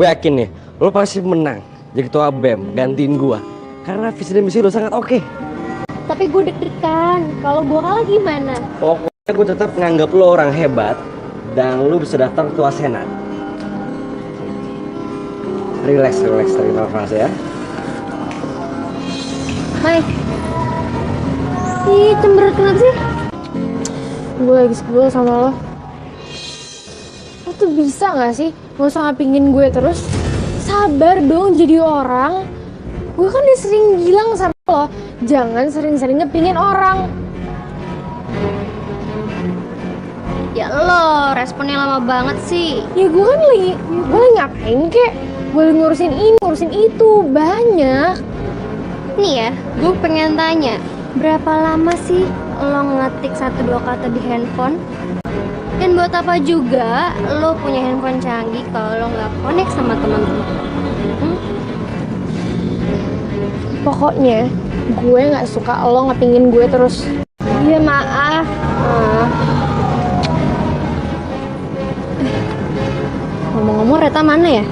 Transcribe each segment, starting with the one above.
Gue yakin nih, lo pasti menang jadi ketua BEM, gantiin gue. Karena visi dan misi lo sangat oke. Tapi gue deg-degan, kalau gue kalah gimana? Pokoknya gue tetap menganggap lo orang hebat dan lo bisa daftar ketua senat. Relax, tarik nafas ya. Hai. Ih, cemberut kenapa sih? Gue lagi sebel sama lo. Lo tuh bisa gak sih gak usah ngapingin gue terus? Sabar dong jadi orang. Gue kan udah sering bilang sama lo, jangan sering-sering ngepingin orang. Ya lo, responnya lama banget sih. Ya gue lagi ngapain kek? Gue lagi ngurusin ini, ngurusin itu, banyak. Nih ya, gue pengen tanya, berapa lama sih lo ngetik 1-2 kata di handphone? Dan buat apa juga lo punya handphone canggih kalau lo nggak connect sama teman-teman? Pokoknya gue nggak suka lo ngepingin gue terus. Iya maaf. Ngomong-ngomong, Reta mana ya?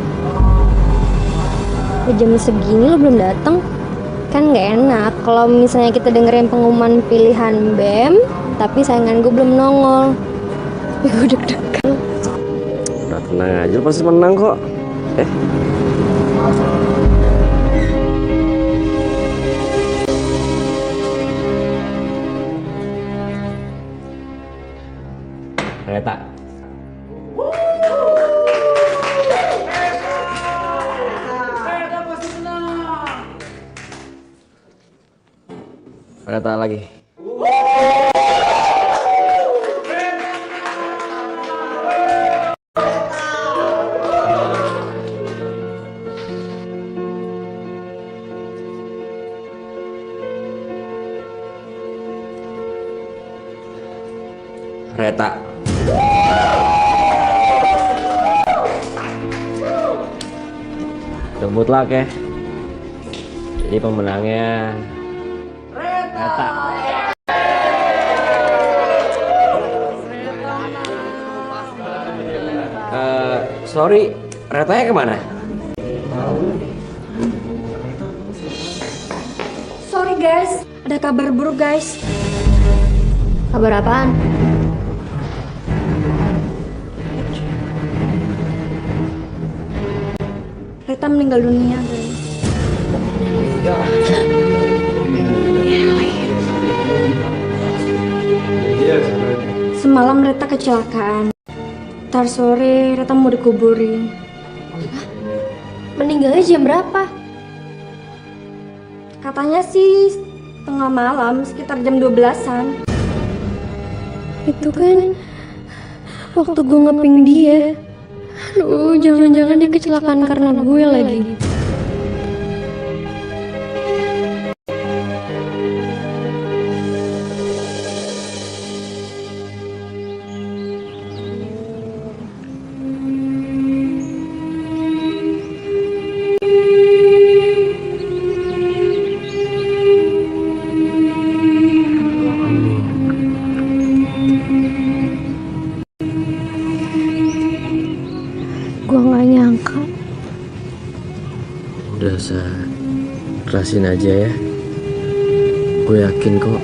Jam segini lo belum datang. Kan nggak enak kalau misalnya kita dengerin pengumuman pilihan BEM, tapi saingan gue belum nongol. Tapi gue deg-degan. Udah tenang aja, lo pasti menang kok. Reta. Reta lagi. Reta. Sebut lah ke. Jadi pemenangnya Reta. Sorry, Retanya kemana? Sorry guys, ada kabar buruk guys. Kabar apaan? Reta meninggal dunia guys. Semalam Reta kecelakaan. Ntar sore Reta mau dikuburin. Meninggalnya jam berapa? Katanya sih tengah malam, sekitar jam 12-an. Itu kan waktu gue ngeping dia. Aduh, jangan-jangan dia kecelakaan karena gue lagi. Gue gak nyangka. Udah ikhlasin aja ya. Gue yakin kok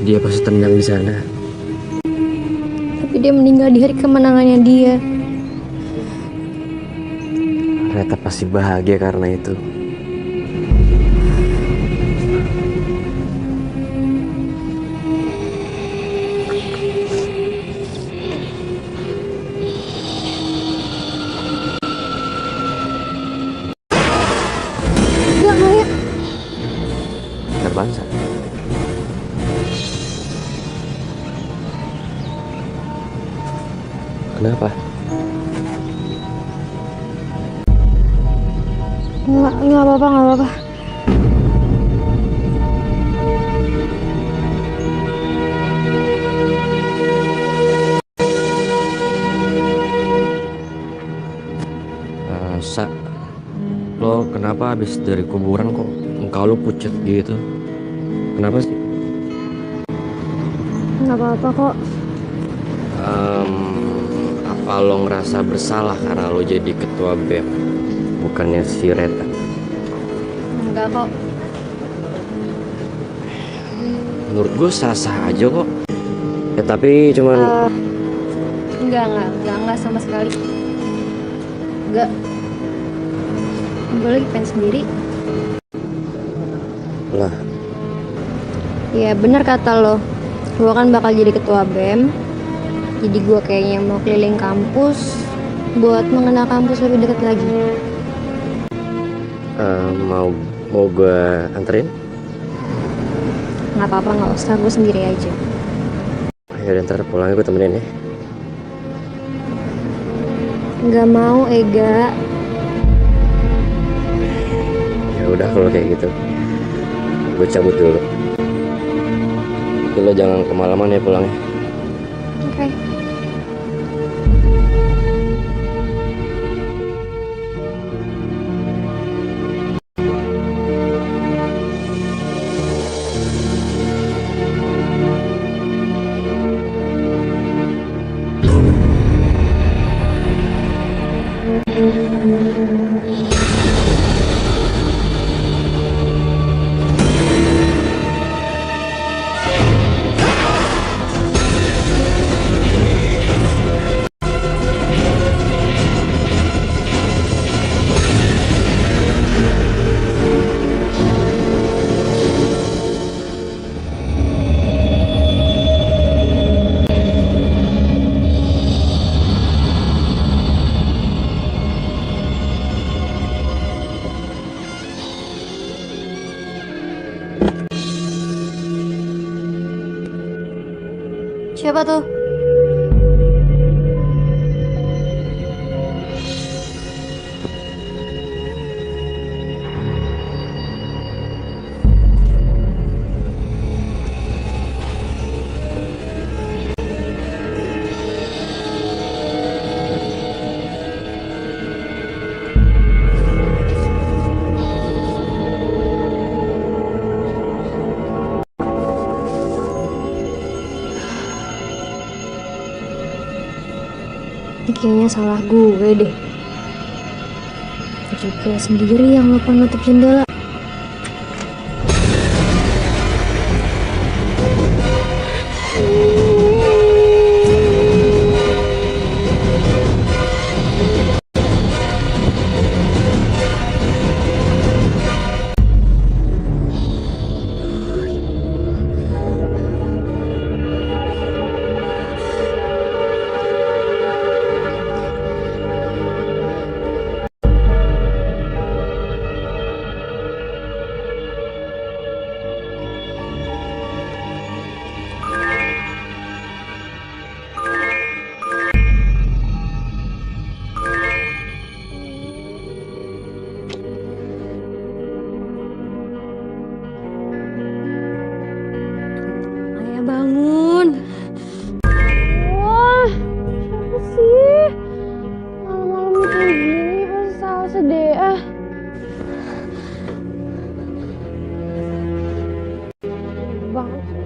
dia pasti tenang di sana. Tapi dia meninggal di hari kemenangannya dia. Reta pasti bahagia karena itu. Bangsa. Kenapa? Nggak apa-apa. Sa, lo kenapa habis dari kuburan kok muka lo pucet gitu? Kenapa sih? Nggak apa-apa kok. Apa lo ngerasa bersalah karena lo jadi ketua ketua BEM, bukannya si Reta. Enggak kok. Menurut gue sah-sah aja kok. Ya tapi cuman Enggak sama sekali. Enggak. Gue lagi pengen sendiri. lah. Ya benar kata lo. Gue kan bakal jadi ketua BEM. Jadi gue kayaknya mau keliling kampus buat mengenal kampus lebih dekat lagi. Mau gue anterin? Nggak apa-apa, nggak usah, gue sendiri aja. Ya ntar pulangnya gue temenin ya. Nggak mau, Ega. Ya udah kalau kayak gitu, gue cabut dulu. Tapi lo jangan kemalaman ya pulangnya. Oke. Siapa tuh? Ini kayaknya salah gue deh. Gue juga sendiri yang lupa nutup jendela. Ayah bangun. Wah, siapa sih? Malam-malam kayak gini pasti salah sedih ah. Banget sih.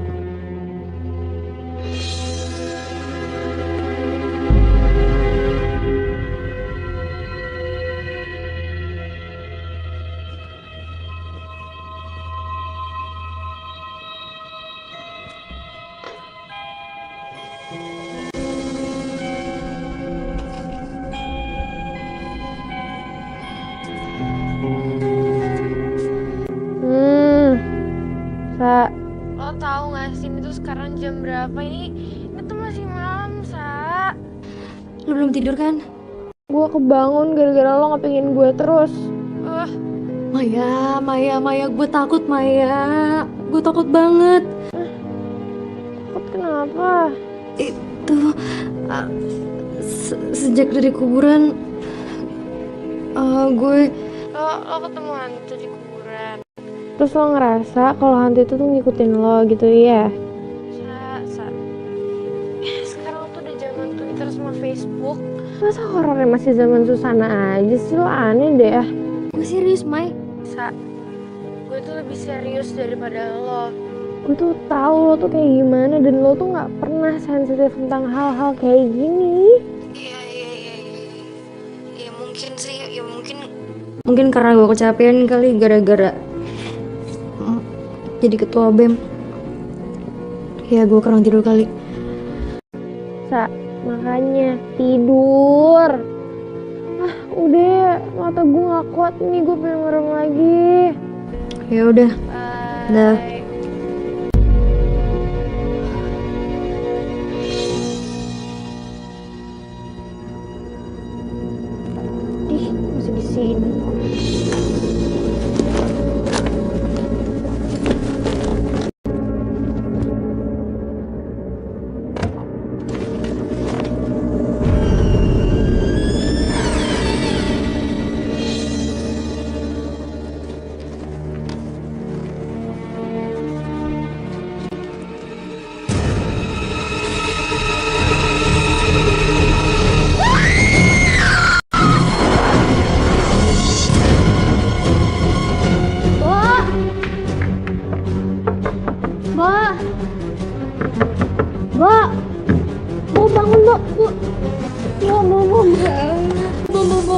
Sa, lo tahu gak sih ini tuh sekarang jam berapa? Ini tuh masih malam, Sa. Lu belum tidur kan? Gue kebangun gara-gara lo ngepingin gue terus. Maya, gue takut, Maya. Gue takut banget. Takut kenapa? Itu sejak dari kuburan gue Lo ketemu hantu di kuburan. Terus lo ngerasa kalau hantu itu tuh ngikutin lo gitu ya? Sa. Sekarang tuh udah zaman Twitter sama Facebook. Masa horornya masih zaman Susana aja sih? Lo aneh deh ya. gue serius, May. Sa, gue tuh lebih serius daripada lo. Gue tuh tahu lo tuh kayak gimana dan lo tuh nggak pernah sensitif tentang hal-hal kayak gini. Iya, mungkin sih Mungkin karena gue kecapean kali gara-gara jadi ketua BEM. Ya gue kurang tidur kali. Makanya tidur. Udah ya, mata gue gak kuat nih, gue pengen merem lagi. Ya udah. Dah. Masih di sini.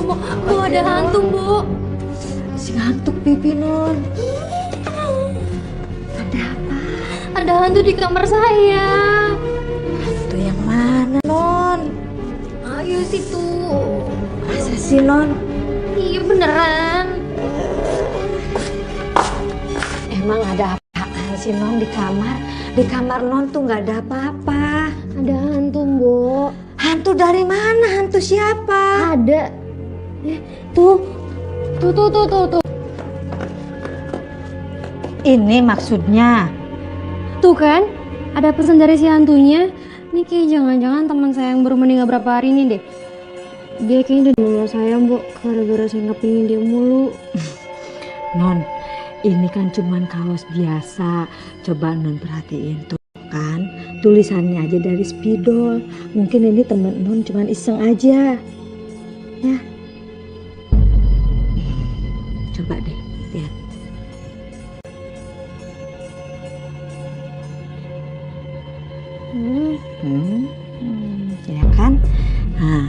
Bu, ada hantu, Bu. Si ngantuk pipi Non. Ada apa? Ada hantu di kamar saya. Hantu yang mana Non? Ayo situ. Masa sih Non? Iya beneran. Emang ada apaan sih Non di kamar? Di kamar Non tuh nggak ada apa-apa. Ada hantu, Mbok. Hantu dari mana? Hantu siapa? Ada. Tuh. Ini maksudnya. Tuh kan, ada pesan dari si hantunya. Ini kayak jangan-jangan teman saya yang baru meninggal berapa hari ini deh. Dia kayaknya udah menolak saya, Mbok, gara-gara saya nggak pingin dia mulu. Non, ini kan cuman kaos biasa. Coba Non perhatiin tuh kan. Tulisannya aja dari spidol. Mungkin ini temen Non cuman iseng aja. Ya. Coba deh, lihat. Ya kan? Nah,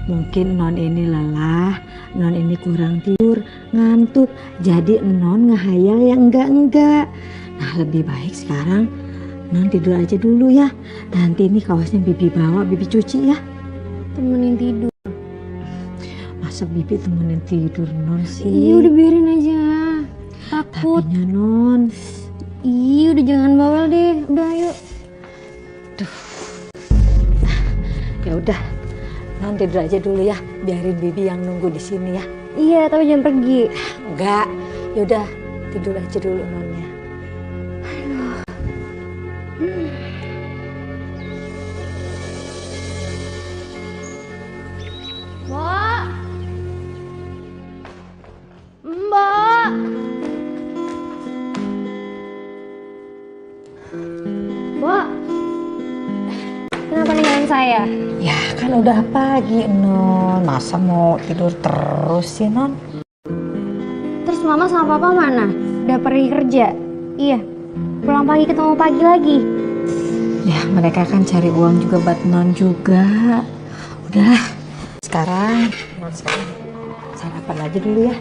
mungkin Non ini lelah, Non ini kurang tidur, ngantuk, jadi Non ngehayal yang enggak. Nah, lebih baik sekarang Non tidur aja dulu ya. Nanti ini kaosnya Bibi bawa, Bibi cuci ya. Temenin tidur. Masa Bibi temenin tidur Non sih? Iya udah biarin aja. Takut. Tapinya Non. Iya udah jangan bawel deh. Udah ayo. Ya udah, Non tidur aja dulu ya. Biarin Bibi yang nunggu di sini ya. Iya tapi jangan pergi. Enggak. Ya udah, tidur aja dulu Nonnya. Mbak. Mbak. Mbak. Kenapa ninggalin saya? Ya kan udah pagi Non. Masa mau tidur terus sih Non? Terus mama sama papa mana? Udah pergi kerja? Iya. Pulang pagi ketemu pagi lagi. Ya mereka kan cari uang juga buat Non juga. Udah, sekarang sarapan aja dulu ya.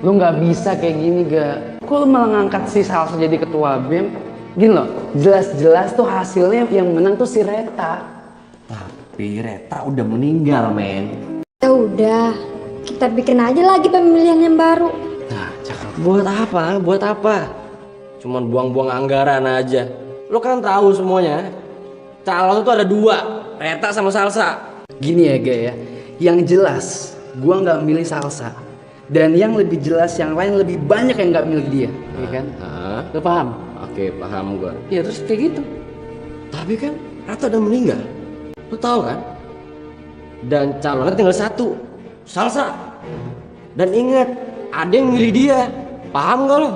Lu nggak bisa kayak gini, Ga. Kok lu malah ngangkat si Salsa jadi ketua BEM? Gini loh, jelas-jelas tuh hasilnya yang menang tuh si Reta. Tapi Reta udah meninggal, men. Ya udah, kita bikin aja lagi pemilihan yang baru. Nah, cakep. Buat apa? Buat apa? Cuman buang-buang anggaran aja. Lo kan tahu semuanya. Calon tuh ada dua, Reta sama Salsa. Gini ya, Ga ya. Yang jelas, gua nggak milih Salsa. Dan yang lebih jelas, yang lain lebih banyak yang nggak milih dia, ya kan? Lo paham? Oke, paham gua. Ya terus kayak gitu. Tapi kan Reta udah meninggal. Lo tahu kan? Dan calonnya tinggal satu, Salsa. Dan ingat, ada yang milih dia. Paham gak lo?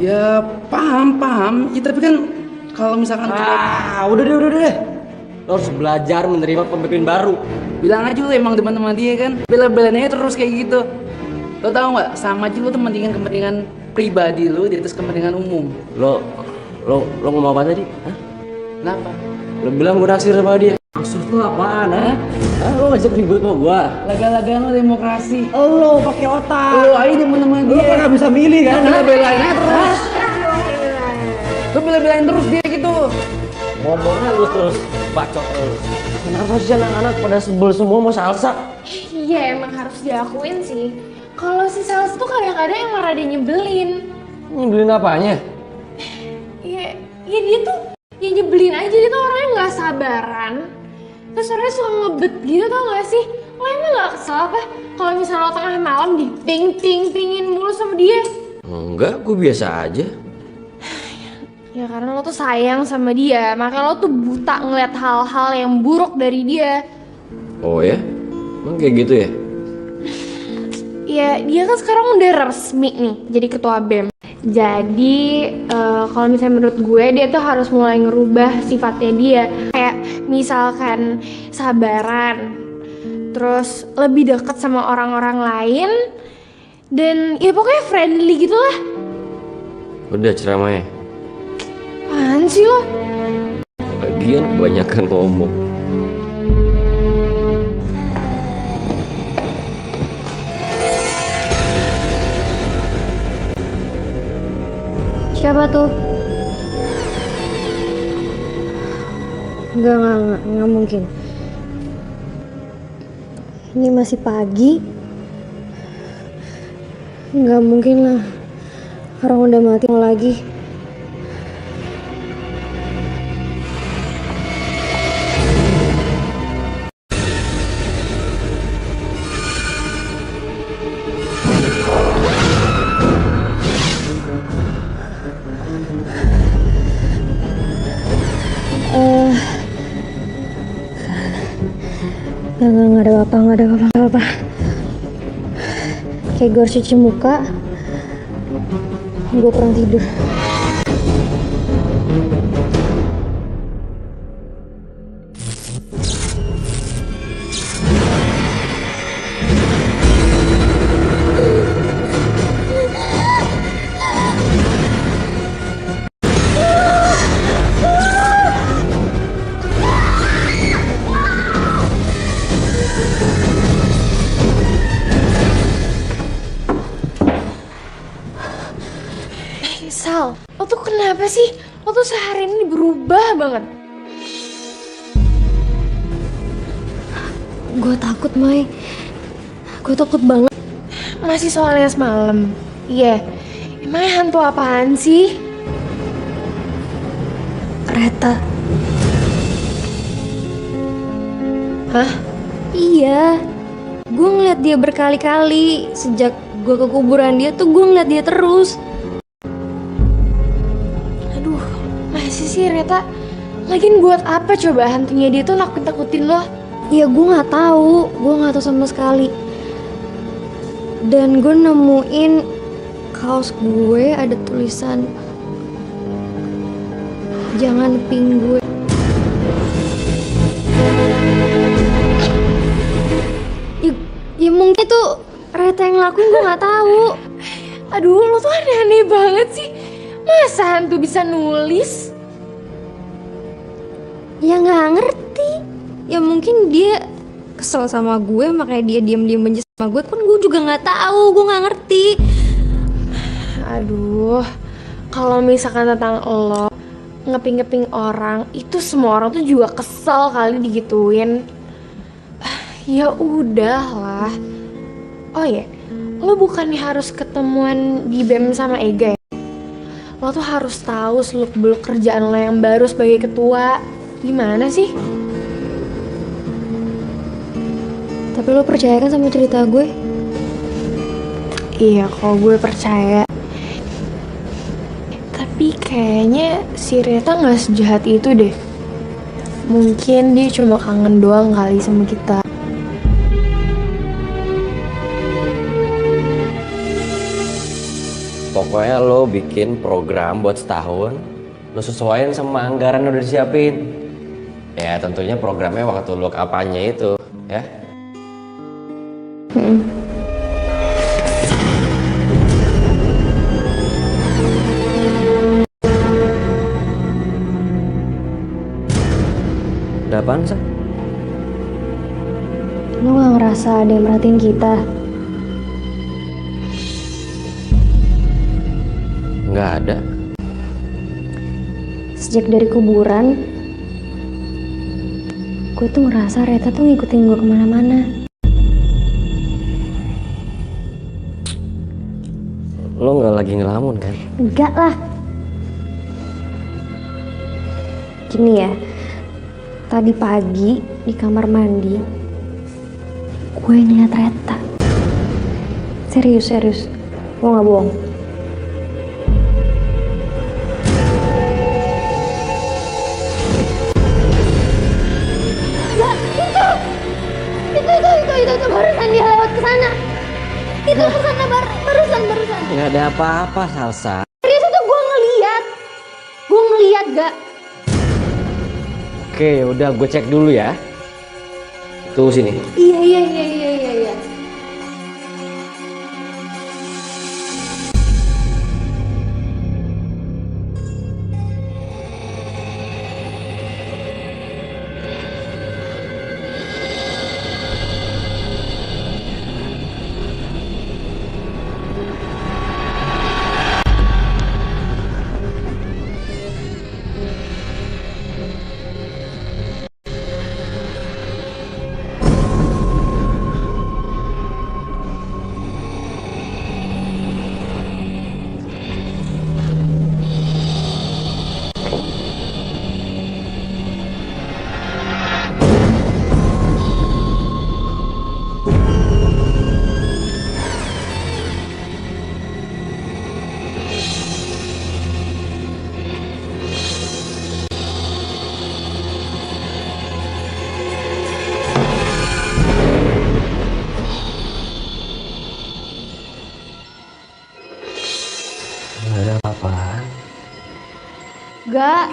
Ya paham. Ya tapi kan kalau misalkan Udah deh. Lo harus belajar menerima pemimpin baru. bilang aja lu emang teman-teman dia kan, bela-belain aja terus kayak gitu. Lo tau nggak? Sama aja lu tuh kepentingan pribadi lu di atas kepentingan umum. Lo ngomong apa tadi? Hah? Kenapa? Lo bilang gue naksir sama dia. Maksud lo apaan, ha? Lo ngajak ribut sama gue? Laga-lagaan lo demokrasi. Lo pakai otak. Lo aja temen-temen Lo dia. kan gak bisa milih kan? Lo bela-belain aja terus. Lo bela-belain terus dia gitu. Ngomongnya lu terus bacot terus. Kenapa sih anak-anak pada sebel semua mau salsa? Iya emang harus diakuin sih. Kalau si Sales tuh kadang-kadang yang malah dia nyebelin. Nyebelin apanya? Iya, ya dia tuh ya nyebelin aja, dia tuh orangnya nggak sabaran. Terus orangnya suka ngebet gitu tau gak sih? Lo emang gak kesel apa? Kalau misalnya lo tengah malam di pingin mulu sama dia. Enggak, gue biasa aja. Ya karena lo tuh sayang sama dia, makanya lo tuh buta ngeliat hal-hal yang buruk dari dia. Oh ya? Emang kayak gitu ya? Ya dia kan sekarang udah resmi nih jadi ketua BEM. Jadi kalau misalnya menurut gue dia tuh harus mulai ngerubah sifatnya dia. Kayak misalkan sabaran, terus lebih dekat sama orang-orang lain, dan ya pokoknya friendly gitu lah. Udah ceramahnya. Apaan sih lo? Lagian kebanyakan ngomong. Siapa tuh? Enggak mungkin. Ini masih pagi. Enggak mungkin lah. Orang udah mati mau lagi. Nggak ada apa-apa. Kayak gue harus cuci muka. Gue kurang tidur. Sal, lo tuh kenapa sih? Lo tuh sehari ini berubah banget. Gue takut, Mai. Gue takut banget. Masih soalnya semalam. Iya. Emangnya hantu apaan sih? Reta. Hah? Iya. Gue ngeliat dia berkali-kali. Sejak gue ke kuburan dia tuh gue ngeliat dia terus. Aduh, masih sih Reta. Lagian buat apa coba hantunya dia tuh nakut-nakutin lo? Ya gue nggak tahu sama sekali. Dan gue nemuin kaos gue ada tulisan jangan ping gue. Ya mungkin itu Reta yang ngelakuin, gue nggak tahu. Aduh, lo tuh aneh-aneh banget sih. Masa hantu bisa nulis? Ya nggak ngerti. Ya mungkin dia kesel sama gue makanya dia diam-diam benci sama gue. Kan gue juga nggak tahu, gue nggak ngerti. Aduh, kalau misalkan tentang lo ngeping-ngeping orang, itu semua orang tuh juga kesel kali digituin. Ya udahlah. Oh ya, lo bukannya harus ketemuan di BEM sama Ega ya? Lo tuh harus tahu seluk-beluk kerjaan lo yang baru sebagai ketua. Gimana sih? Tapi lo percaya kan sama cerita gue? Iya, kalau gue percaya. Tapi kayaknya si Reta gak sejahat itu deh. Mungkin dia cuma kangen doang kali sama kita. Pokoknya lo bikin program buat setahun, lo sesuaiin sama anggaran yang udah disiapin. Ya tentunya programnya waktu lo kampanye itu, ya. Ada apaan, Sa? Lo gak ngerasa ada yang merhatiin kita? Nggak ada. Sejak dari kuburan, gue tuh ngerasa Reta tuh ngikutin gue kemana-mana. Lo nggak lagi ngelamun kan? Enggak lah. Gini ya, tadi pagi di kamar mandi, gue ngeliat Reta. Serius, gue gak bohong. Itu barusan dia lewat ke sana. Itu kesana barusan. Nggak ada apa-apa, Salsa. Serius itu gue ngeliat gak? Oke, udah gue cek dulu ya. Tunggu sini. Iya. Nggak ada apa-apa. Gak.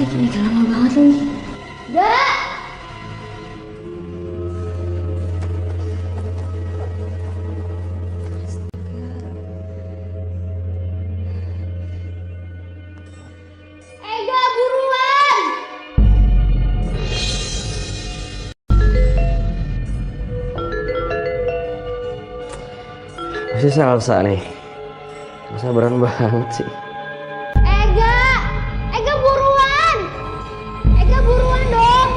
Ini lama banget nih. Gak. Ega buruan. Masih Salsa nih. Sabaran banget sih. Ega buruan. Ega buruan dong.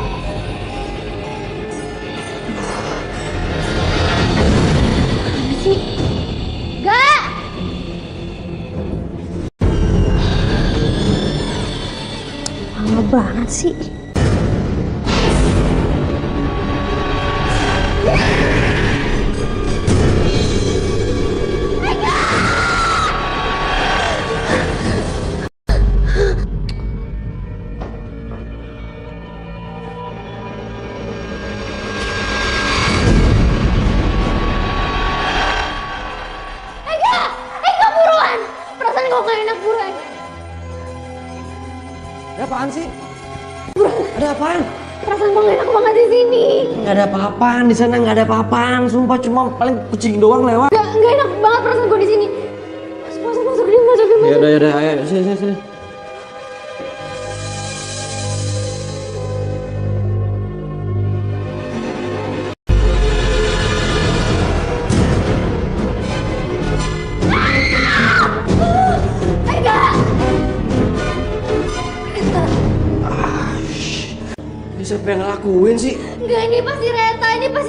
Mana sih? Gak. Lama banget sih. Ega buruan. Perasaan kok gak enak buruan. Ada apaan sih? Ada apaan? Perasaan kok gak enak banget di sini. Nggak ada apa-apaan di sana, nggak ada apa-apaan. Sumpah cuma paling kucing doang lewat. Gak enak banget perasaan gue di sini. Masuk, masuk. Ya udah, ayo sini. Ega. Ini siapa yang ngelakuin sih? Enggak, ini pasti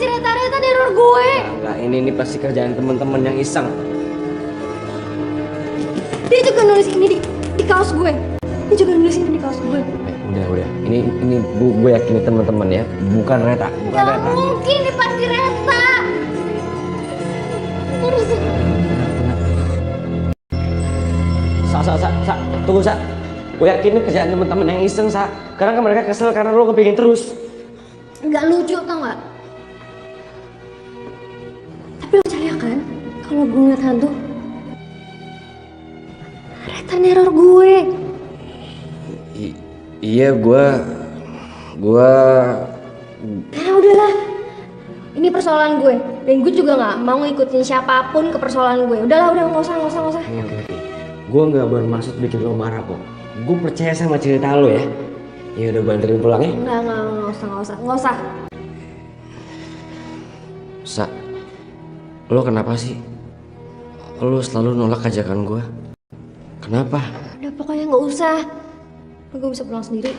Reta neror gue. Enggak, ini pasti kerjaan teman-teman yang iseng. Dia juga nulis ini di kaos gue. Udah. Ini gue yakin teman-teman ya, bukan Reta. Gak mungkin, ini pasti Reta. Terus. Sa, tunggu Sa. Gue yakin ini kerjaan teman-teman yang iseng Sa. Karena kan mereka kesel karena lo kepingin terus. Gak lucu tau gak? Tapi lo percaya kan kalau gue ngeliat hantu? Reta neror gue. Iya, gue Nah udahlah, ini persoalan gue. Dan gue juga gak mau ngikutin siapapun ke persoalan gue. Udahlah, nggak usah. Oke. gue nggak bermaksud bikin lo marah kok. Gue percaya sama cerita lo ya. Ya udah gue anterin pulang ya. Nggak usah. Sa, lo kenapa sih? Lo selalu nolak ajakan gue. Kenapa? Udah pokoknya nggak usah. Gue bisa pulang sendiri.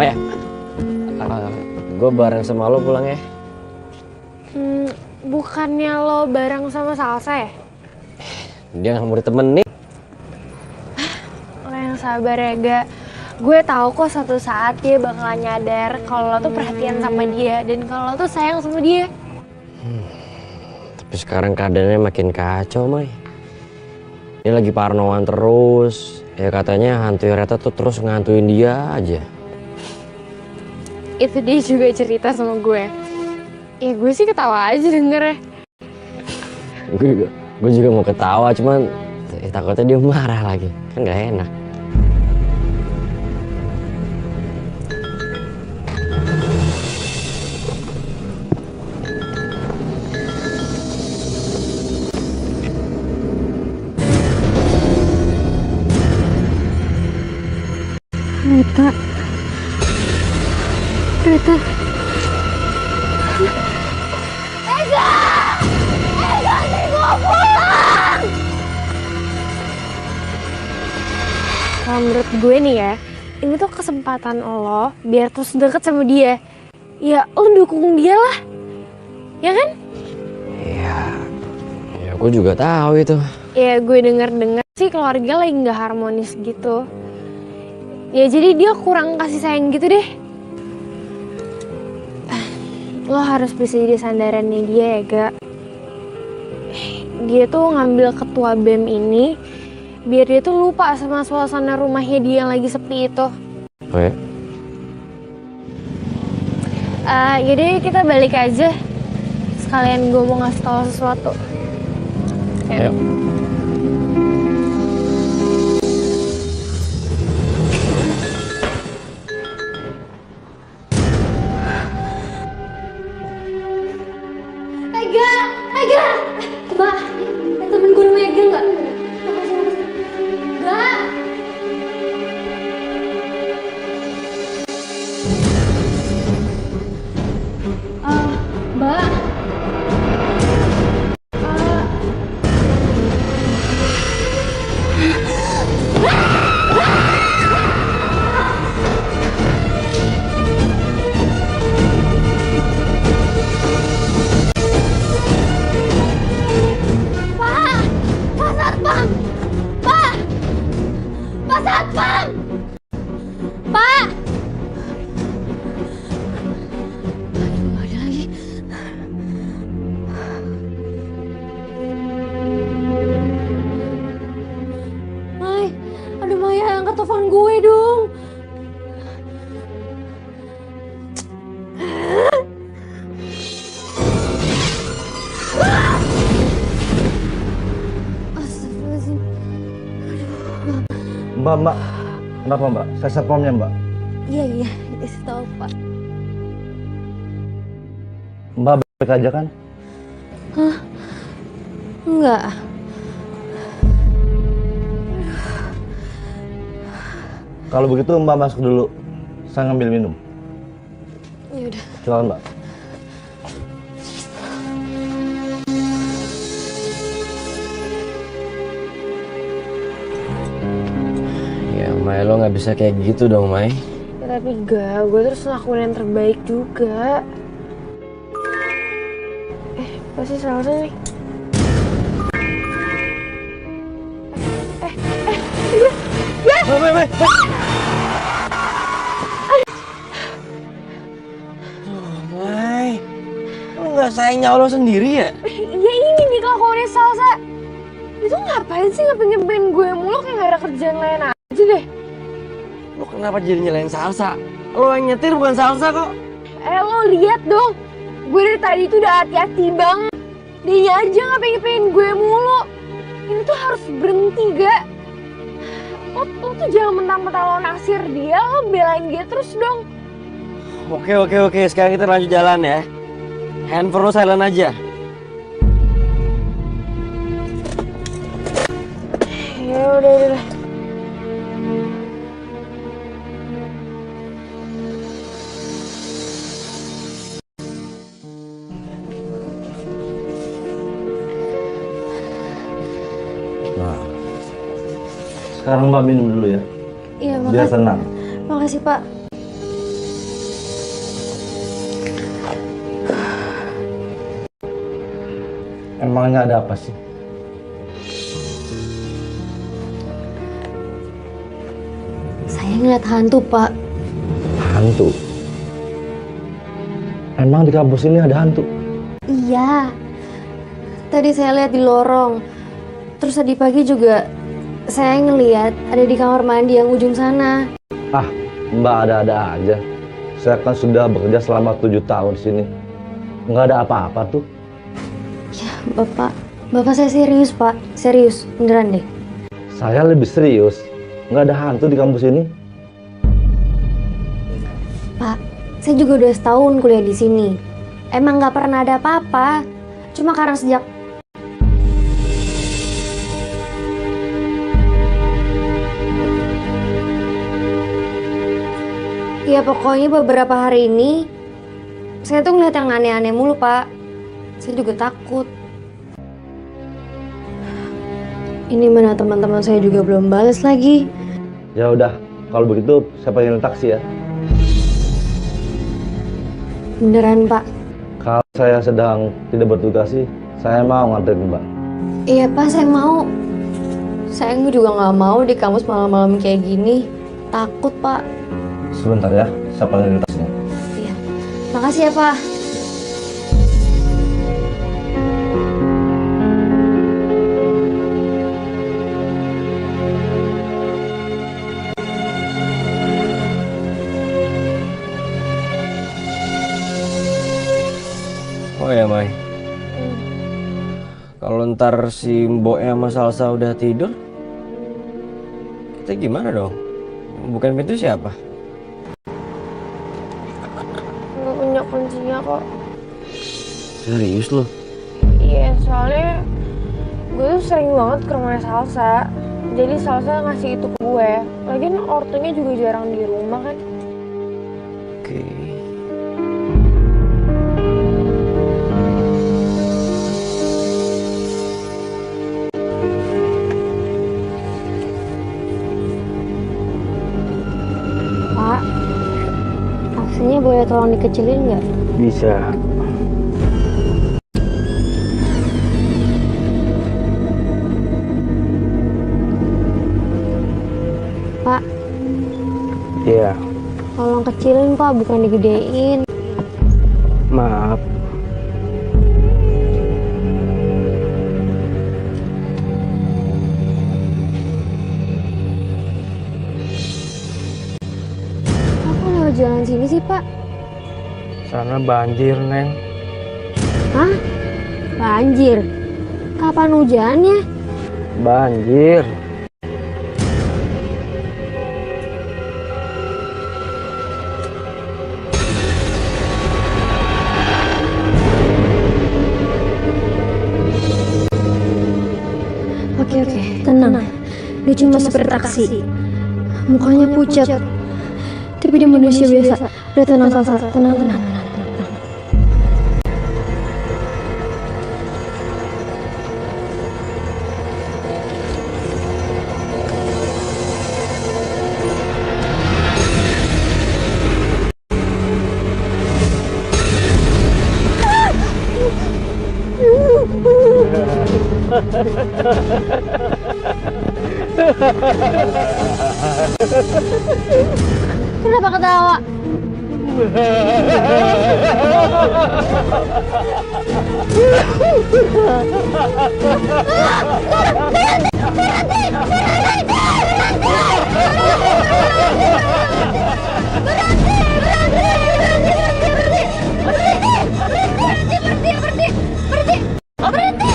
Maya, gue bareng sama lo pulang ya. Bukannya lo bareng sama Salsa ya? Dia nggak mau ditemenin. Lo yang sabar ya, Ga. Gue tahu kok suatu saat dia bakalan nyadar kalau lo tuh perhatian sama dia dan kalau lo tuh sayang sama dia. Tapi sekarang keadaannya makin kacau, Mai. Dia lagi parnoan terus. Ya katanya hantu Reta tuh terus ngantuin dia aja. Itu dia juga cerita sama gue. Ya gue sih ketawa aja dengernya. Gue juga mau ketawa, cuman takutnya dia marah lagi. Kan gak enak. Reta. Kalau menurut gue nih ya, ini tuh kesempatan lo biar terus deket sama dia. Ya lo dukung dia lah, ya kan? Ya gue juga tahu itu. Ya gue denger sih keluarga lagi nggak harmonis gitu. Ya jadi dia kurang kasih sayang gitu deh. Lo harus bisa jadi sandarannya dia ya, Ga. Dia tuh ngambil ketua BEM ini biar dia tuh lupa sama suasana rumahnya dia yang lagi sepi itu. Oh ya? Yaudah kita balik aja. Sekalian gue mau ngasih tau sesuatu. Ayo. Ega! Mbak, temen gue namanya Ega nggak? Nggak. Mbak. Telepon gue dong. Astagfirullahaladzim. Mbak, kenapa Mbak? Saya satpamnya Mbak. Iya, kasih tahu Pak. Mbak baik aja kan? Hah? Enggak. Kalau begitu Mbak masuk dulu. Saya ngambil minum. Ya udah. Silakan Mbak. Ya Mai, lo nggak bisa kayak gitu dong Mai. Ya, tapi gak, gue terus lakuin yang terbaik juga. Pasti Salsa nih. Mai, lu nggak sayang nyawa lo sendiri ya? Ya ini nih kelakuannya Salsa. Itu ngapain sih ngepin gue mulu kayak gak ada kerjaan lain aja deh. Lo kenapa jadi nyalain Salsa? Lo yang nyetir bukan Salsa kok. Lo lihat dong. Gue dari tadi tuh udah hati-hati banget. Dia aja ngepin gue mulu. Ini tuh harus berhenti gak? Lo tuh jangan mentang-mentang lo naksir dia, lo belain dia terus dong. Oke. Sekarang kita lanjut jalan ya. Handphone lo silent aja. Ya udah. Nah, sekarang Mbak minum dulu ya, Iya, biar tenang. makasih Pak. Emangnya ada apa sih? Saya ngeliat hantu Pak. Hantu? Emang di kampus ini ada hantu? Iya. Tadi saya lihat di lorong. Terus tadi pagi juga saya ngeliat ada di kamar mandi yang ujung sana. Ah, Mbak ada-ada aja. Saya kan sudah bekerja selama 7 tahun di sini. Nggak ada apa-apa tuh. Ya, Bapak saya serius Pak. Serius, beneran deh. Saya lebih serius. Nggak ada hantu di kampus ini. Pak, saya juga udah setahun kuliah di sini. Emang nggak pernah ada apa-apa. Cuma karena sejak ya pokoknya beberapa hari ini saya tuh ngeliat yang aneh-aneh mulu Pak. Saya juga takut. Ini mana teman-teman saya juga belum balas lagi. Ya udah, kalau begitu saya panggil taksi ya. Beneran Pak? Kalau saya sedang tidak bertugas sih, saya mau nganterin Mbak. Iya Pak, saya mau. Saya juga nggak mau di kampus malam-malam kayak gini. Takut Pak. Sebentar ya, saya panggil taksinya. Iya. Makasih ya Pak. Oh ya Mai, kalau ntar si Mbok sama Salsa udah tidur, kita gimana dong? Bukan pintu siapa? Gak punya kuncinya kok. Serius lo? Iya, soalnya gue tuh sering banget ke rumahnya Salsa. Jadi Salsa ngasih itu ke gue. Lagian ortunya juga jarang di rumah kan. Oke. Pak, taksinya boleh tolong dikecilin nggak? Bisa. Pak, Iya, tolong kecilin Pak, bukan digedein. maaf. Apa lewat jalan sini sih Pak? Sana banjir, Neng. Hah? Banjir? Kapan hujannya? Banjir. Oke, tenang. Dia cuma supir taksi. Mukanya pucat. Tapi dia manusia biasa. Udah tenang, Salsa. Tenang. Kenapa ketawa? Berhenti.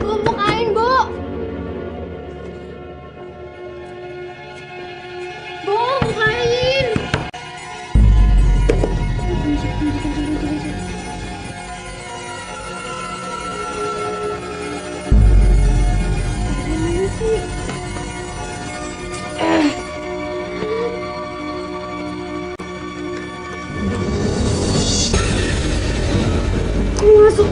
Bu, bukain, Bu. Bu, bukain. Masuk.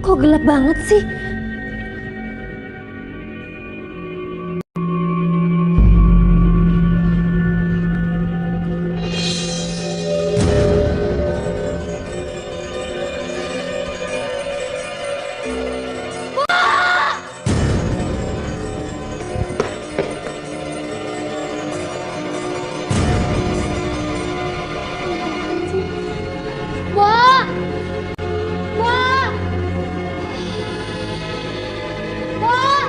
Kok gelap banget sih? Wah! Wah! Wah!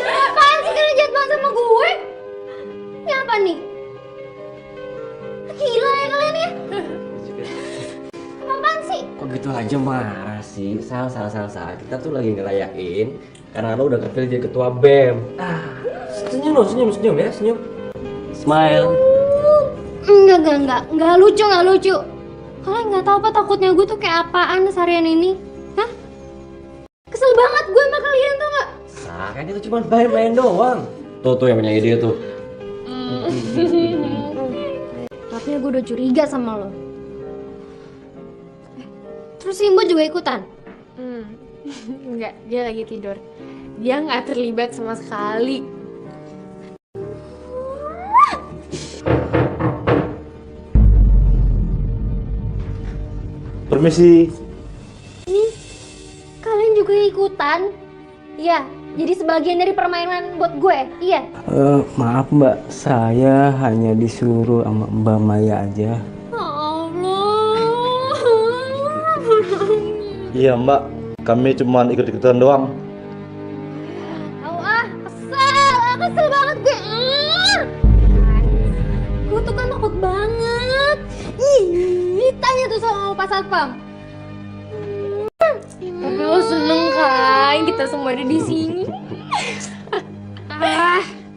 Apaan sih kalian jahat banget sama gue? Ini apa nih? Gila ya kalian ya? Apaan sih? Kok gitu aja marah sih? Salah. Kita tuh lagi ngerayain karena lo udah kepilih jadi ketua BEM. Senyum lo, senyum ya, senyum. Smile. Enggak lucu. Kalian nggak tahu apa takutnya gue tuh kayak apaan seharian ini? Hah? Kesel banget gue sama kalian tuh nggak? Kan itu cuma main-main doang. Tuh yang punya ide tuh. Tapi gue udah curiga sama lo. Terus Simbo juga ikutan? Enggak, dia lagi tidur. Dia nggak terlibat sama sekali. Permisi. Nih, kalian juga ikutan? Iya, jadi sebagian dari permainan buat gue, iya. Maaf Mbak, saya hanya disuruh sama Mbak Maya aja. Allah. Iya Mbak, kami cuma ikut-ikutan doang. Kesel banget gue. Gue tuh kan takut banget. Ih, tanya tuh sama Pak Satpam. Tapi lo seneng kan kita semua ada di sini?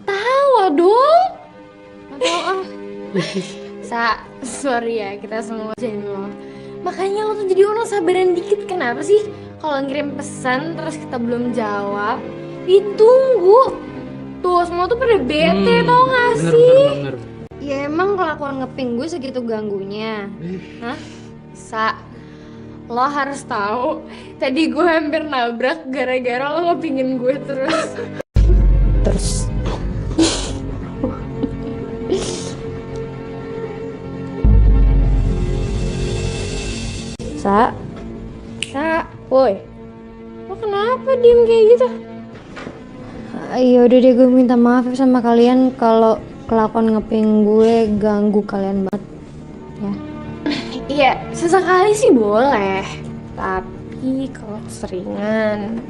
Tawa dong. Sorry ya kita semua jadi lo. Makanya lo tuh jadi orang sabaran dikit. Kenapa sih kalau ngirim pesan terus kita belum jawab? Ditunggu. tuh, semua tuh pada bete tau gak Bener, sih? bener. Ya emang kelakuan ngeping gue segitu ganggunya. Hah? Sa, lo harus tahu, tadi gue hampir nabrak gara-gara lo ngepingin gue terus. Terus Sa, Sa, woi, lo kenapa diem kayak gitu? Ya udah deh, gue minta maaf sama kalian kalau kelakuan ngeping gue ganggu kalian banget. Ya. Iya, sesekali sih boleh, tapi kalau keseringan.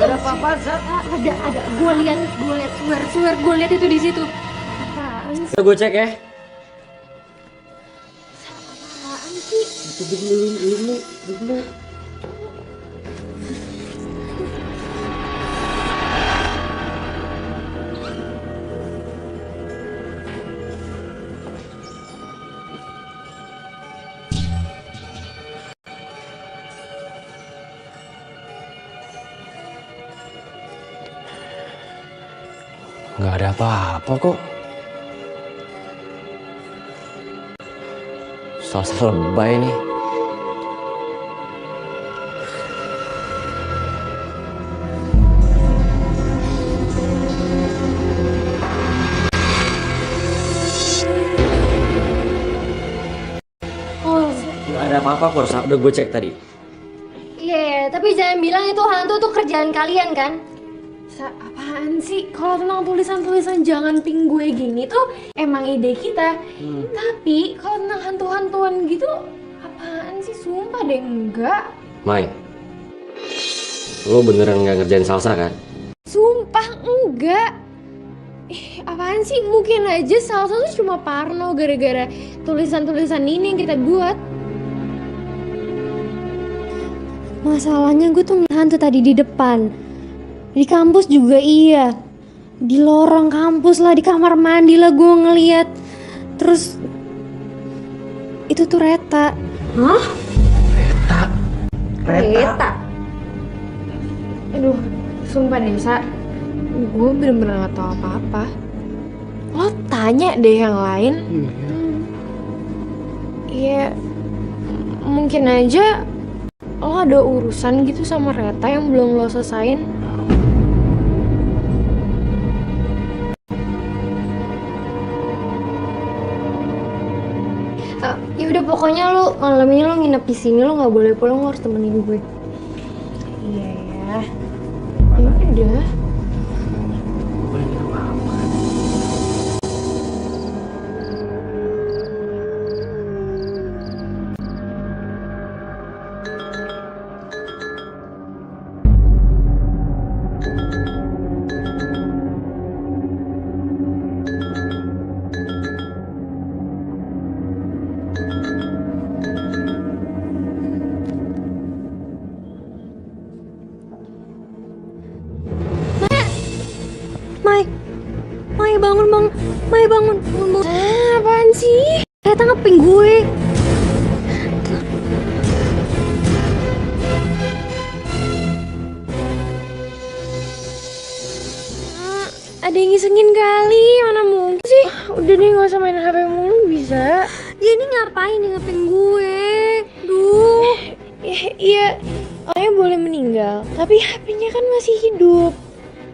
Ada apa-apa, Zat? Ada. Gue lihat, swear gue lihat itu di situ. Bisa gue cek ya. Dulu. Nggak ada apa-apa kok. Salsa lebay nih. Nggak ada apa-apa kok, Sa. Udah gue cek tadi. Iya, tapi jangan bilang itu hantu tuh kerjaan kalian kan? Sa, apaan sih? Kalau tentang tulisan-tulisan jangan ping gue gini tuh emang ide kita. Tapi kalau tentang hantu-hantuan gitu, apaan sih? Sumpah deh enggak. Mai, lo beneran nggak ngerjain salsa kan? Sumpah enggak. Apaan sih? Mungkin aja Salsa tuh cuma parno gara-gara tulisan-tulisan ini yang kita buat. Masalahnya gue tuh ngeliat hantu tadi di depan. Di kampus juga iya. Di lorong kampus lah, di kamar mandi lah gue ngeliat. Terus itu tuh Reta. hah? Reta. Aduh, sumpah nih Sa, gue bener-bener gak tau apa-apa. Lo tanya deh yang lain. Iya, mungkin aja lo ada urusan gitu sama Reta yang belum lo selesain. Ya udah pokoknya lu malam ini lu nginep di sini, lu nggak boleh pulang, lu harus temenin gue. Iya ya. Ya udah. Mai bangun bang, Mai bangun. Apaan sih? Reta ngeping gue. Ada yang ngisengin kali, mana mungkin sih? Udah deh gak usah main HP mulu bisa. Dia ini ngapain nih ngeping gue? Duh. Iya, orangnya boleh meninggal, tapi HP-nya kan masih hidup.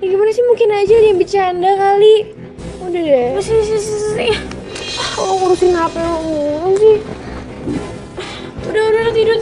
Ya gimana sih, mungkin aja dia bercanda kali. Udah deh. Sih. Lo ngurusin HP lo mulu sih. Udah tidur.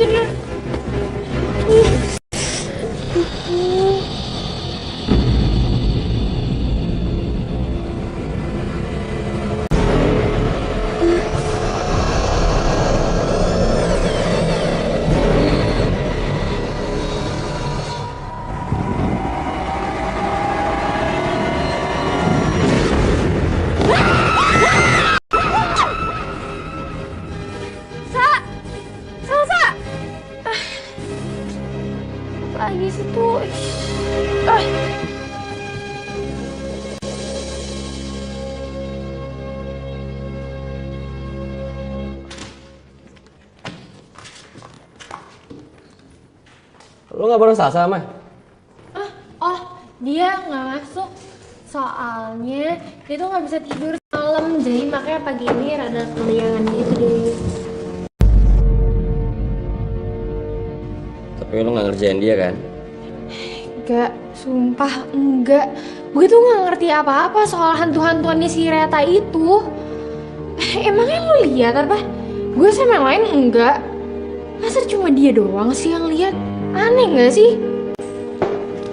Lagi situ. Lo nggak bareng Salsa, Mah? Oh, dia nggak masuk. Soalnya dia tuh nggak bisa tidur malam, jadi makanya pagi ini rada keliangan gitu deh. Tapi lo nggak ngerjain dia kan? Enggak, sumpah enggak. Gue tuh nggak ngerti apa-apa soal hantu-hantuannya si Reta itu. Emangnya lu lihat apa? Gue sama yang lain enggak. Masa cuma dia doang sih yang lihat? Aneh nggak sih?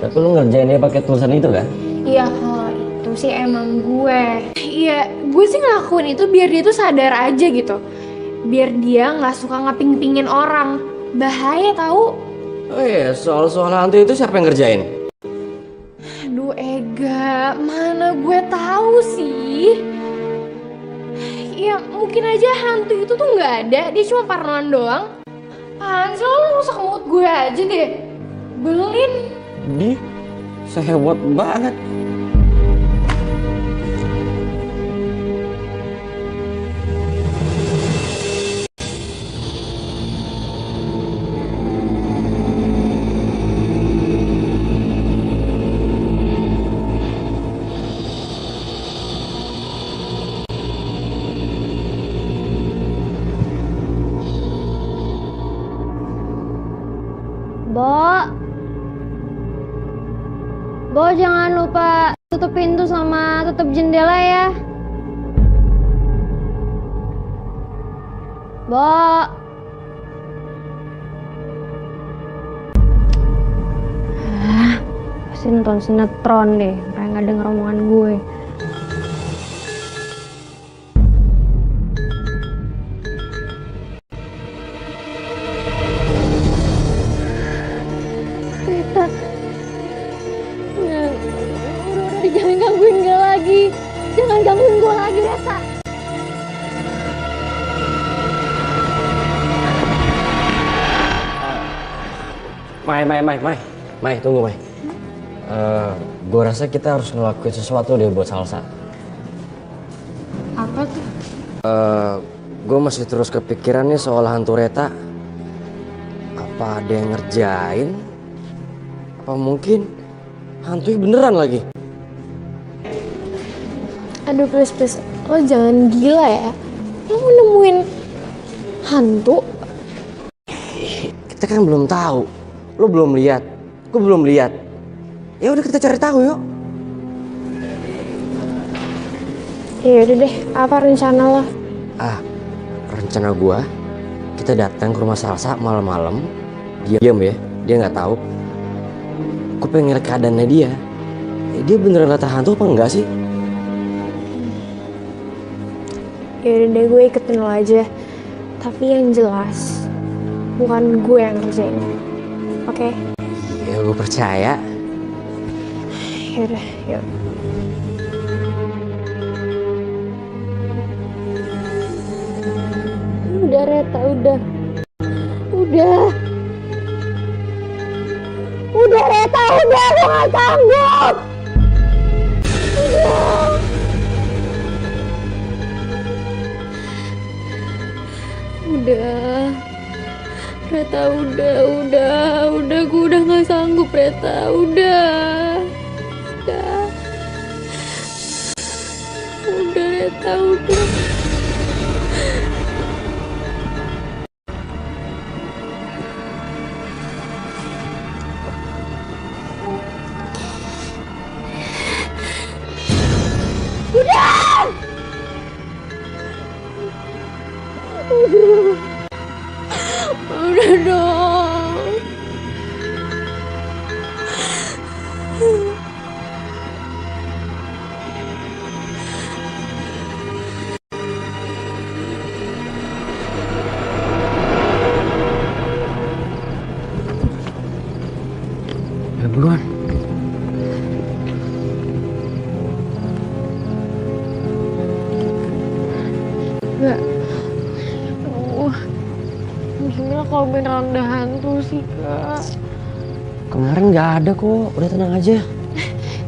Tapi lo ngerjain dia pakai tulisan itu kan? Iya, kalau itu sih emang gue. Iya, gue sih ngelakuin itu biar dia tuh sadar aja gitu. Biar dia nggak suka ngaping-pingin orang. Bahaya tahu. Oh iya, soal hantu itu siapa yang ngerjain? Aduh Ega, mana gue tahu sih. Ya mungkin aja hantu itu tuh nggak ada, dia cuma parnoan doang. Apaan sih lo rusak mood gue aja deh. Belin. Dia sehewat banget. Bo, jangan lupa tutup pintu sama tutup jendela ya. Bo. Pasti nonton sinetron deh, kayak nggak denger omongan gue. Jangan gangguin gue lagi. Jangan gangguin gue lagi, Reta. Mai, tunggu, Mai. Gue rasa kita harus ngelakuin sesuatu deh buat Salsa. Apa tuh? Gue masih terus kepikiran nih soal hantu Reta. Apa ada yang ngerjain? Apa mungkin hantunya beneran lagi? Aduh please, lo jangan gila ya. Lo mau nemuin hantu? Kita kan belum tahu. Lo belum lihat, gue belum lihat. Ya udah kita cari tahu yuk. Ya udah deh, apa rencana lo? Rencana gue, kita datang ke rumah Salsa malam-malam. Diam ya, dia nggak tahu. Gue pengen ngeliat keadaannya dia. Dia beneran lihat hantu apa enggak sih? Ya udah deh, gue ikutin lo aja. Tapi yang jelas bukan gue yang ngerjain. Oke? Ya gue percaya. Ya udah, yuk. Udah, Reta, udah. Udah, Reta, udah. Gue gak sanggup. Udah. Reta, udah, gue udah gak sanggup, Reta, udah, Reta, udah. Udah dong. Ya buruan. Enggak. Gimana kalau beneran ada hantu sih, Kak? Kemarin nggak ada kok, udah tenang aja.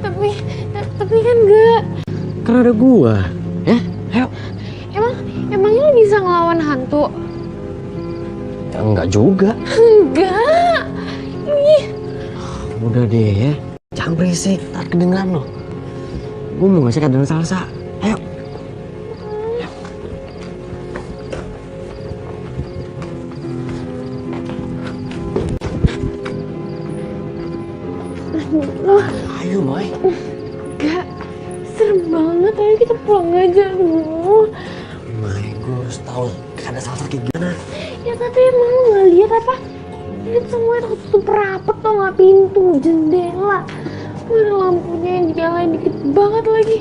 Tapi kan enggak. Kan ada gua. Ya, ayo. Emangnya lo bisa ngelawan hantu? Ya, enggak juga. Enggak. Lo Udah deh ya, jangan berisik, ntar kedengeran loh. Gue mau ngasih kedengeran salsa. Ayo. Ayo, Mai. Gak, serem banget. Ayo kita pulang aja dulu. Mai, gue harus tahu keadaan salsa kayak gimana. Ya tapi emang lu gak lihat apa? Lihat semuanya tertutup rapet tau gak, pintu, jendela. Mana lampunya yang dinyalain dikit banget lagi.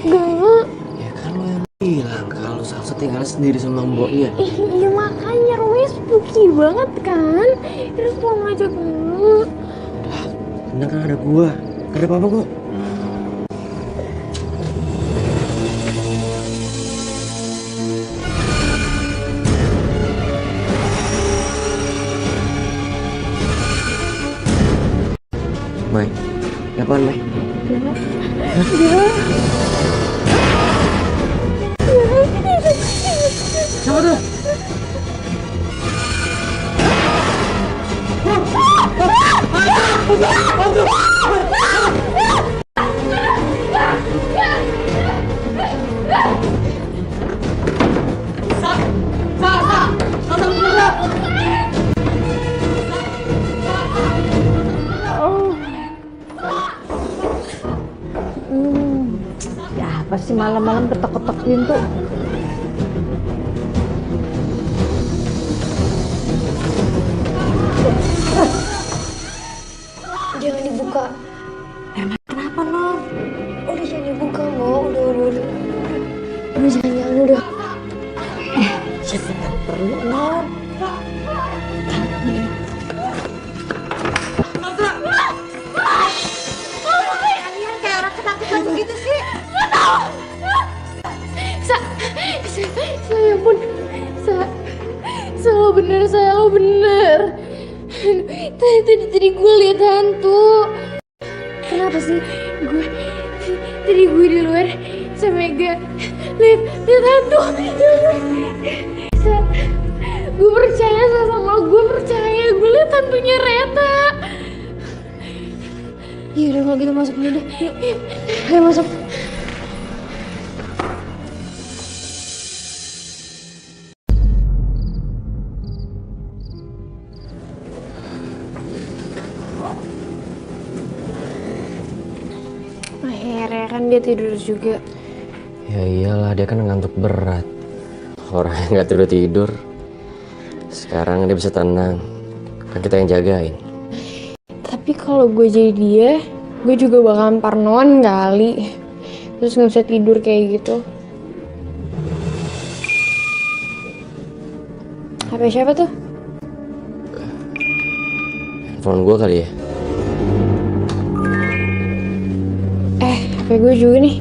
Gak. Ya kan lo yang bilang kalau salsa tinggal sendiri sama mboknya. Iya makanya rumahnya spooky banget kan. Terus pulang aja dulu. Tenang kan ada gua. Gak ada apa-apa kok. Mai, apaan Mai? Siapa tuh? Ya apa sih malam-malam ketok-ketok pintu? Jangan dibuka. Kenapa non? Udah jangan dibuka Mo. Udah. Udah jangan udah. Siapa yang perlu non? Saya pun salah bener. Tadi gue lihat hantu. Kenapa sih? Tadi gue di luar sama Mega lihat hantu. Gue percaya sama gue percaya gue lihat hantunya Reta. Ya udah kalau gitu masuk dulu deh. Yuk. Ayo masuk. Akhirnya kan dia tidur juga. Ya iyalah, dia kan ngantuk berat. Orang yang nggak tidur. Sekarang dia bisa tenang. Kan kita yang jagain. Tapi kalau gue jadi dia, gue juga bakalan parnoan kali. Terus nggak bisa tidur kayak gitu. HP siapa tuh? Handphone gue kali ya. HP gue juga nih.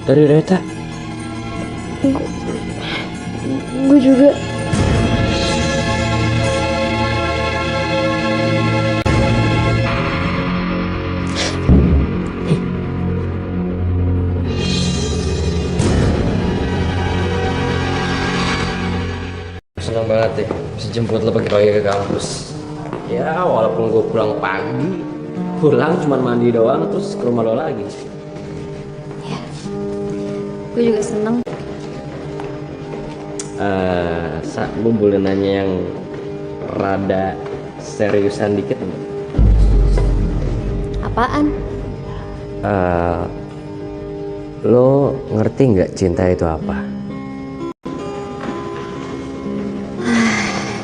Dari Reta. Gue juga. Senang banget deh bisa jemput lo pagi-pagi ke kampus. Ya walaupun gue pulang pagi, pulang cuman mandi doang terus ke rumah lo lagi. Gue juga seneng. Gue boleh nanya yang rada seriusan dikit enggak? Apaan? Lo ngerti nggak cinta itu apa?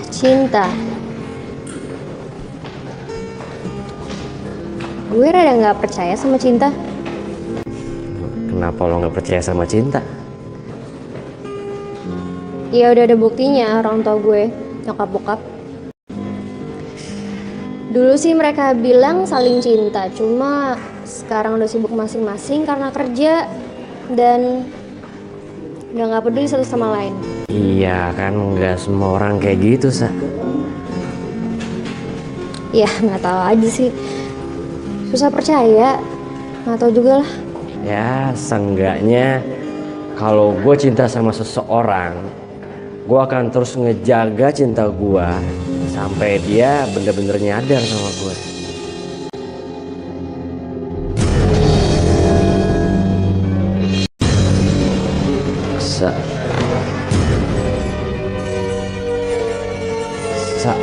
Cinta. Gue rada nggak percaya sama cinta. Kenapa lo nggak percaya sama cinta? Ya udah ada buktinya orang tua gue, nyokap bokap. Dulu sih mereka bilang saling cinta, cuma sekarang udah sibuk masing-masing karena kerja. Dan udah nggak peduli satu sama lain. Iya kan, nggak semua orang kayak gitu, Sa. Ya nggak tahu aja sih, susah percaya, nggak tahu juga lah. Ya, seenggaknya kalau gue cinta sama seseorang, gue akan terus ngejaga cinta gue sampai dia bener-bener nyadar sama gue. Sa. Sa.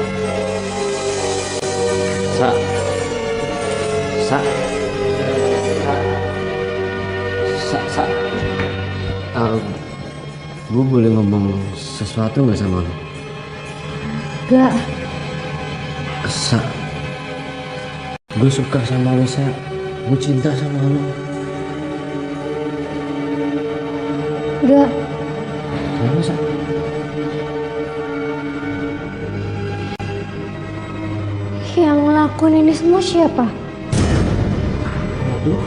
Sa. Sa. Sa. Gue boleh ngomong sesuatu nggak sama lo? Gak. Sa. Gue suka sama lo, Sa. Gue cinta sama lo. Gak. Kenapa, Sa? Yang ngelakuin ini semua siapa? Aduh.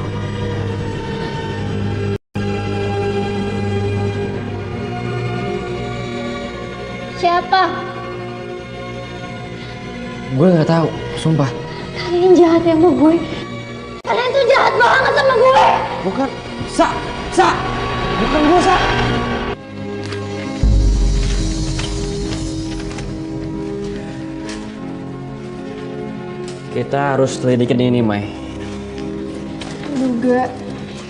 Siapa? Gue nggak tahu, sumpah. Kalian jahat ya sama gue. Kalian tuh jahat banget sama gue. Bukan, Sa. Bukan gue, Sa. Kita harus selidikin ini, Mai. Juga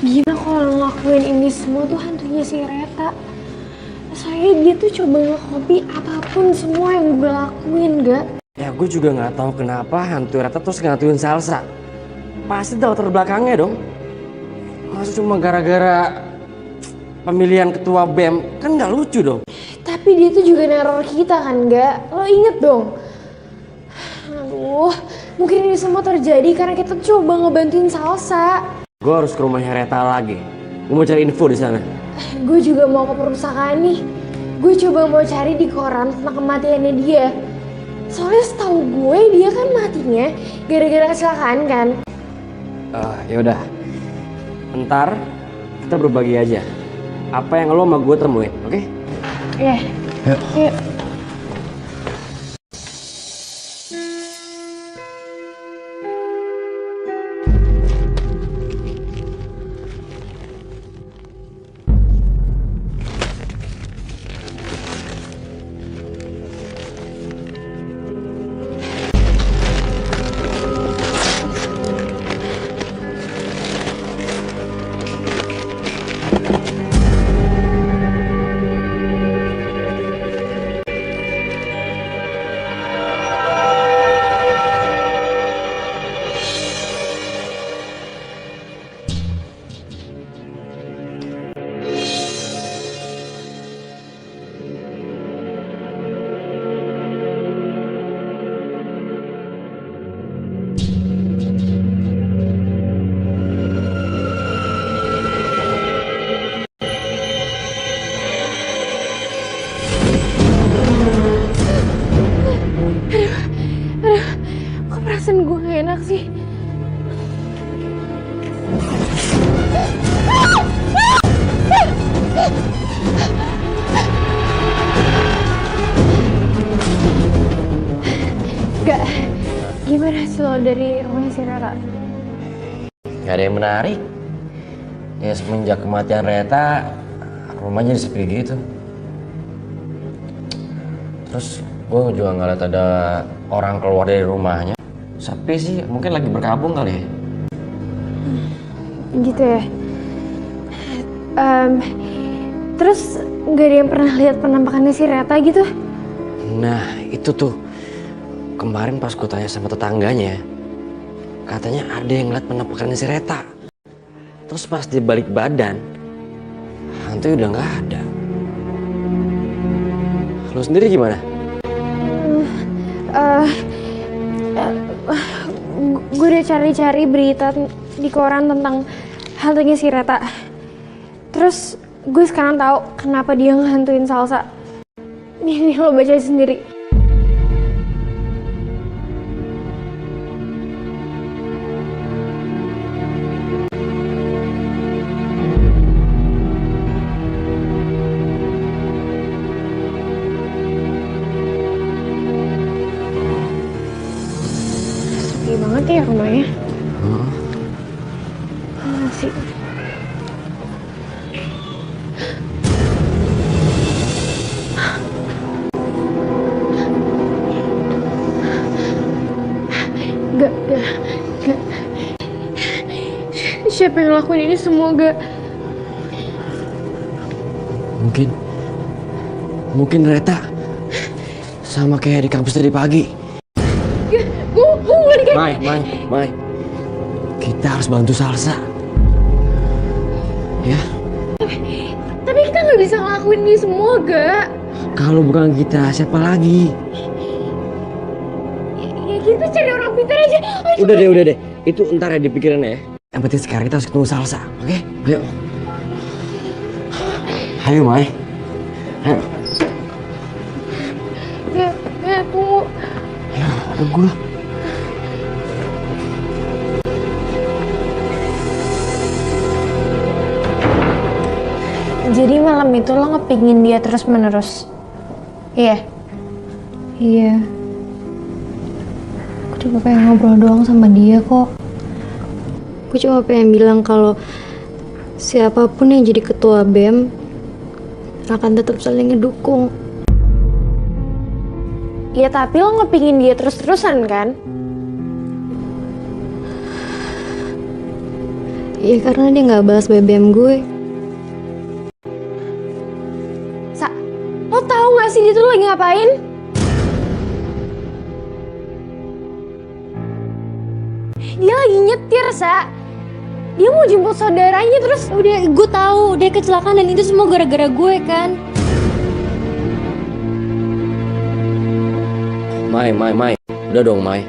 gimana kalau ngelakuin ini semua tuh hantunya si Reta. Soalnya dia tuh coba nge-copy apapun semua yang gue lakuin, gak? Ya gue juga nggak tahu kenapa hantu Reta terus ngatuin Salsa. Pasti ada latar belakangnya dong. Masa cuma gara-gara pemilihan ketua BEM, kan nggak lucu dong. Tapi dia tuh juga neror kita kan, gak? Lo inget dong? Aduh, mungkin ini semua terjadi karena kita coba ngebantuin Salsa. Gue harus ke rumahnya Reta lagi. Gue mau cari info di sana. Gue juga mau ke perusahaan nih. Gue coba mau cari di koran tentang kematiannya dia. Soalnya setahu gue dia kan matinya gara-gara kecelakaan kan. Ya udah. Ntar kita berbagi aja. Apa yang lo sama gue temuin, oke? Iya. Yuk. Kok perasaan gue gak enak sih? Gak, gimana hasil lo dari rumahnya si Rara? Gak ada yang menarik. Ya semenjak kematian Reta, rumahnya sepi gitu. Terus gue juga ngeliat ada orang keluar dari rumahnya. Sepi sih, mungkin lagi berkabung kali ya. Gitu ya. Terus nggak ada yang pernah lihat penampakannya si Reta gitu? Nah itu tuh, kemarin pas gue tanya sama tetangganya, katanya ada yang ngeliat penampakannya si Reta. Terus pas dia balik badan, hantu udah nggak ada. Lo sendiri gimana? Gue udah cari-cari berita di koran tentang hantunya si Reta. Terus gue sekarang tahu kenapa dia ngehantuin Salsa. Nih lo baca sendiri. ya rumahnya? Masih. Gak. Siapa yang ngelakuin ini semua, Gak? Mungkin Reta sama kayak di kampus tadi pagi. Gue gak dikayak. Mai, kita harus bantu Salsa. Ya. Tapi kita gak bisa ngelakuin ini semua, Gak. Kalau bukan kita, siapa lagi? Ya kita cari orang pintar aja. Udah deh. Itu ntar ya dipikirin ya. Yang penting sekarang kita harus ketemu Salsa, oke? Ayo. Ayo, Mai. Ayo. Ya, tunggu. Ya, ada gua. Jadi malam itu lo ngepingin dia terus-menerus? Iya? Iya. Aku cuma pengen ngobrol doang sama dia kok. Aku cuma pengen bilang kalau siapapun yang jadi ketua BEM akan tetap saling ngedukung. Ya tapi lo ngepingin dia terus-terusan kan? Iya karena dia nggak balas BBM gue. Lo tahu gak sih dia tuh lagi ngapain? Dia lagi nyetir, Sa. Dia mau jemput saudaranya terus. Udah, gue tahu dia kecelakaan dan itu semua gara-gara gue kan. Mai. Udah dong, Mai.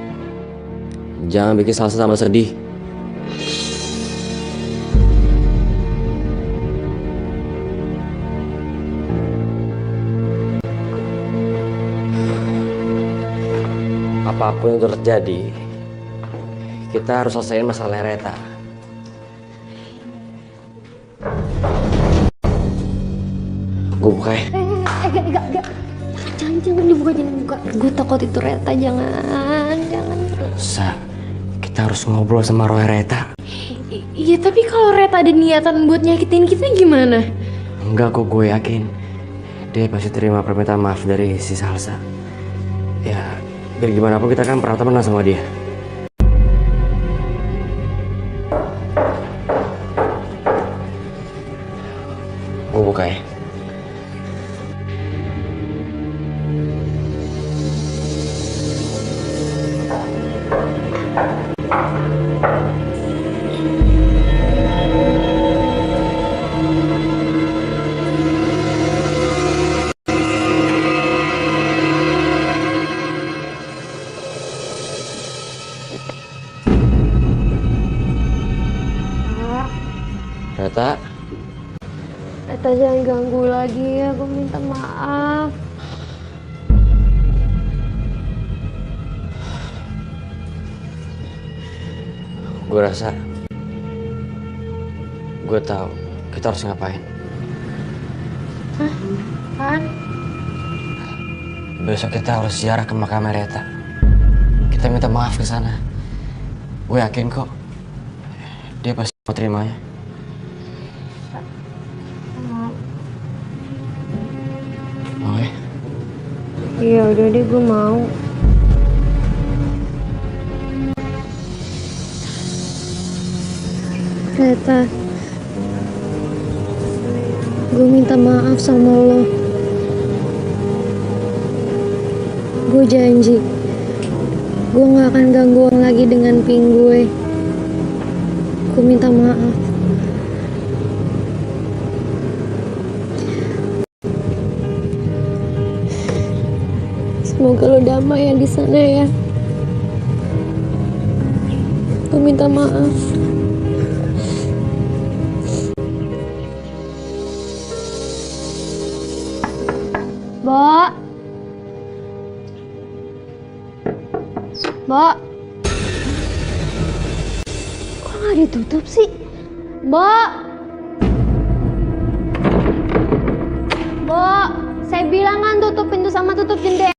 Jangan bikin Salsa tambah sedih. Apapun yang terjadi, kita harus selesaiin masalah Reta. Gue buka ya. Enggak. Jangan dibuka. Gue takut itu Reta, jangan. Sa, kita harus ngobrol sama Roy Reta. Iya tapi kalau Reta ada niatan buat nyakitin kita gimana? Enggak kok, gue yakin dia pasti terima permintaan maaf dari si Salsa. Ya, biar gimana pun kita kan pernah temenan sama dia. Gue buka ya. Reta, Jangan ganggu lagi ya, gue minta maaf. gue rasa gue tahu kita harus ngapain. Kan? Besok kita harus ziarah ke makam Reta. Kita minta maaf ke sana. Gue yakin kok dia pasti mau terimanya. Mau ya? Iya udah deh, gue mau. Reta, gue minta maaf sama lo. Gue janji gue gak akan ganggu lagi dengan ping gue. Gue minta maaf. Semoga lo damai ya di sana ya. Gue minta maaf. Mbak, kok nggak ditutup sih? Mbak, saya bilang kan tutup pintu sama tutup jendela.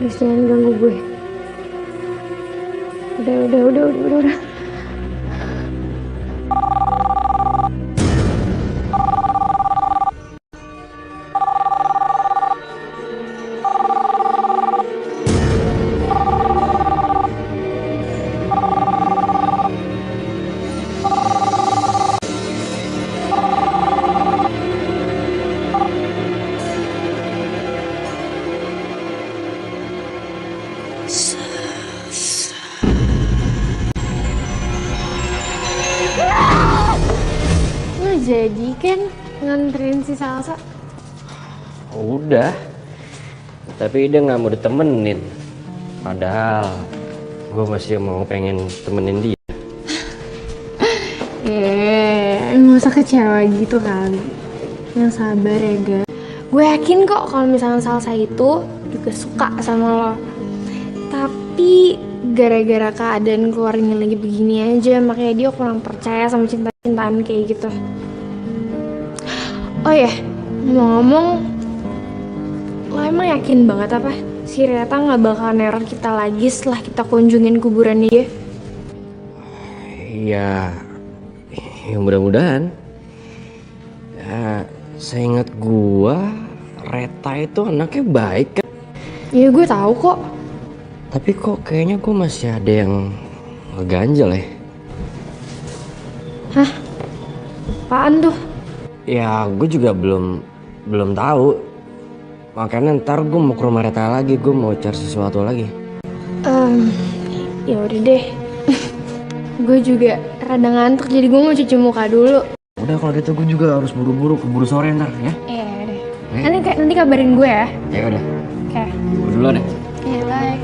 please jangan ganggu gue. Udah. Nggak jadi kan nganterin si Salsa? Udah. Tapi dia nggak mau ditemenin. Padahal gue masih mau pengen temenin dia. Nggak usah kecewa gitu kali. Yang sabar ya, Ga. Gue yakin kok kalau misalnya Salsa itu juga suka sama lo. Tapi gara-gara keadaan keluarnya lagi begini aja, makanya dia kurang percaya sama cinta-cintaan kayak gitu. Oh ya, ngomong, lo emang yakin banget apa si Reta nggak bakal neror kita lagi setelah kita kunjungin kuburannya dia? Ya mudah-mudahan. Ya, seingat gua, Reta itu anaknya baik kan. Ya gue tahu kok. Tapi kok kayaknya gua masih ada yang ngeganjel ya. Hah? Apaan tuh? Ya gue juga belum tahu. Makanya ntar gue mau ke rumah Reta lagi, gue mau cari sesuatu lagi. Ya udah deh. Gue juga rada ngantuk jadi gue mau cuci muka dulu. Udah kalau gitu gue juga harus buru-buru keburu sore ntar ya. Iya deh. Nanti kabarin gue ya. Ya udah. Oke. Gue duluan deh. Iya, bye.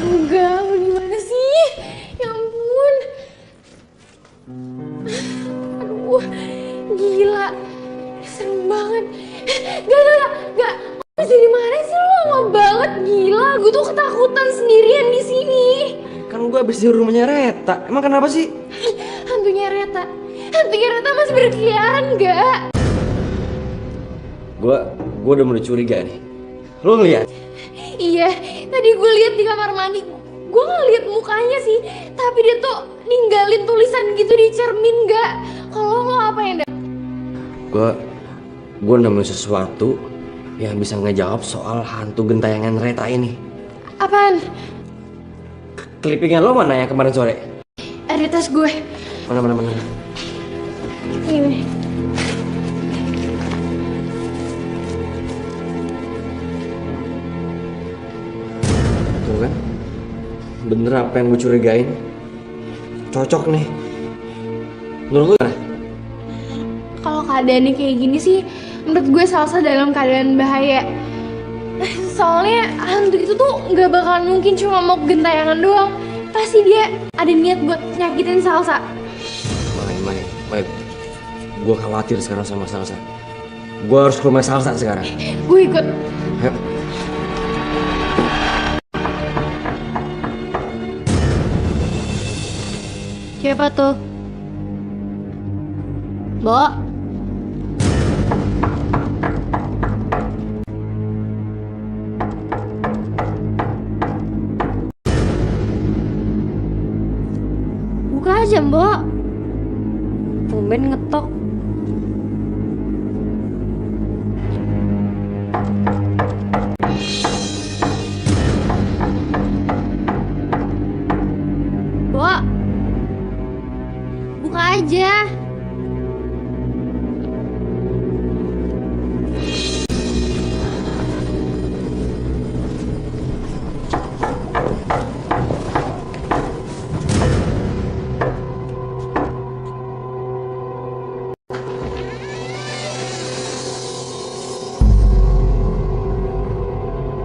Enggak, gimana sih? Ya ampun. Aduh, gila. Serem banget. Gak. Masih di mana sih lo? Lama banget, gila. Gue tuh ketakutan sendirian di sini. Kan gue habis di rumahnya Reta. Emang kenapa sih? Hantunya Reta masih berkeliaran gak? Gue udah mulai curiga nih. Lo ngeliat? Iya, tadi gue lihat di kamar mandi. Gue ngeliat mukanya sih, tapi dia tuh ninggalin tulisan gitu di cermin gak? Kalau lo apa yang Gue nemuin sesuatu yang bisa ngejawab soal hantu gentayangan Reta ini. Apaan? Clippingan lo mana yang kemarin sore? Ada di tas gue. Mana? Ini. Tuh kan? Bener apa yang gue curigain? Cocok nih. Menurut lo gimana? Kalau keadaannya kayak gini sih, menurut gue Salsa dalam keadaan bahaya. Soalnya hantu itu tuh nggak bakalan mungkin cuma mau gentayangan doang. Pasti dia ada niat buat nyakitin Salsa. Mai, gue khawatir sekarang sama Salsa. Gue harus ke rumah Salsa sekarang. Gue ikut. Ayo. Siapa tuh? Bo? Buka aja, Mbok. Tumben ngetok. Mbok. Buka aja.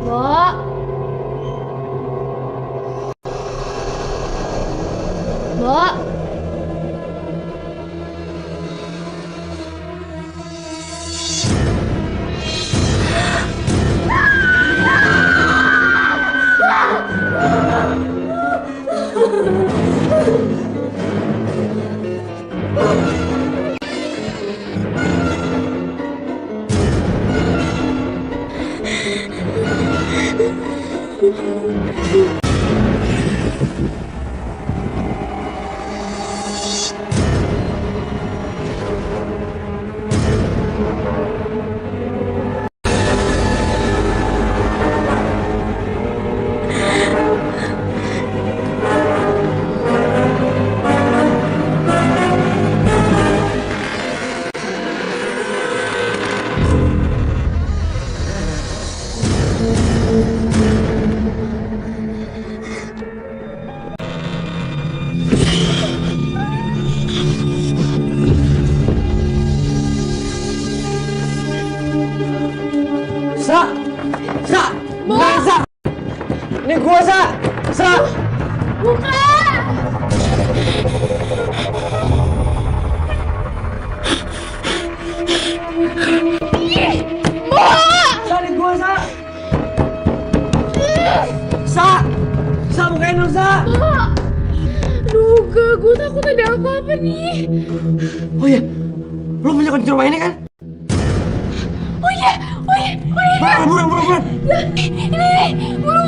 Mbok. Mbok. Sa! Sa! Bukan Sa! Ini gua Sa! Sa! Buka! Sa! Ini gua Sa! Sa! Sa bukain dong Sa! Aduh, gak, gue takut ada apa-apa nih. Oh iya, lu punya kunci rumah ini kan? Oh iya. Buruan! Ini, buru.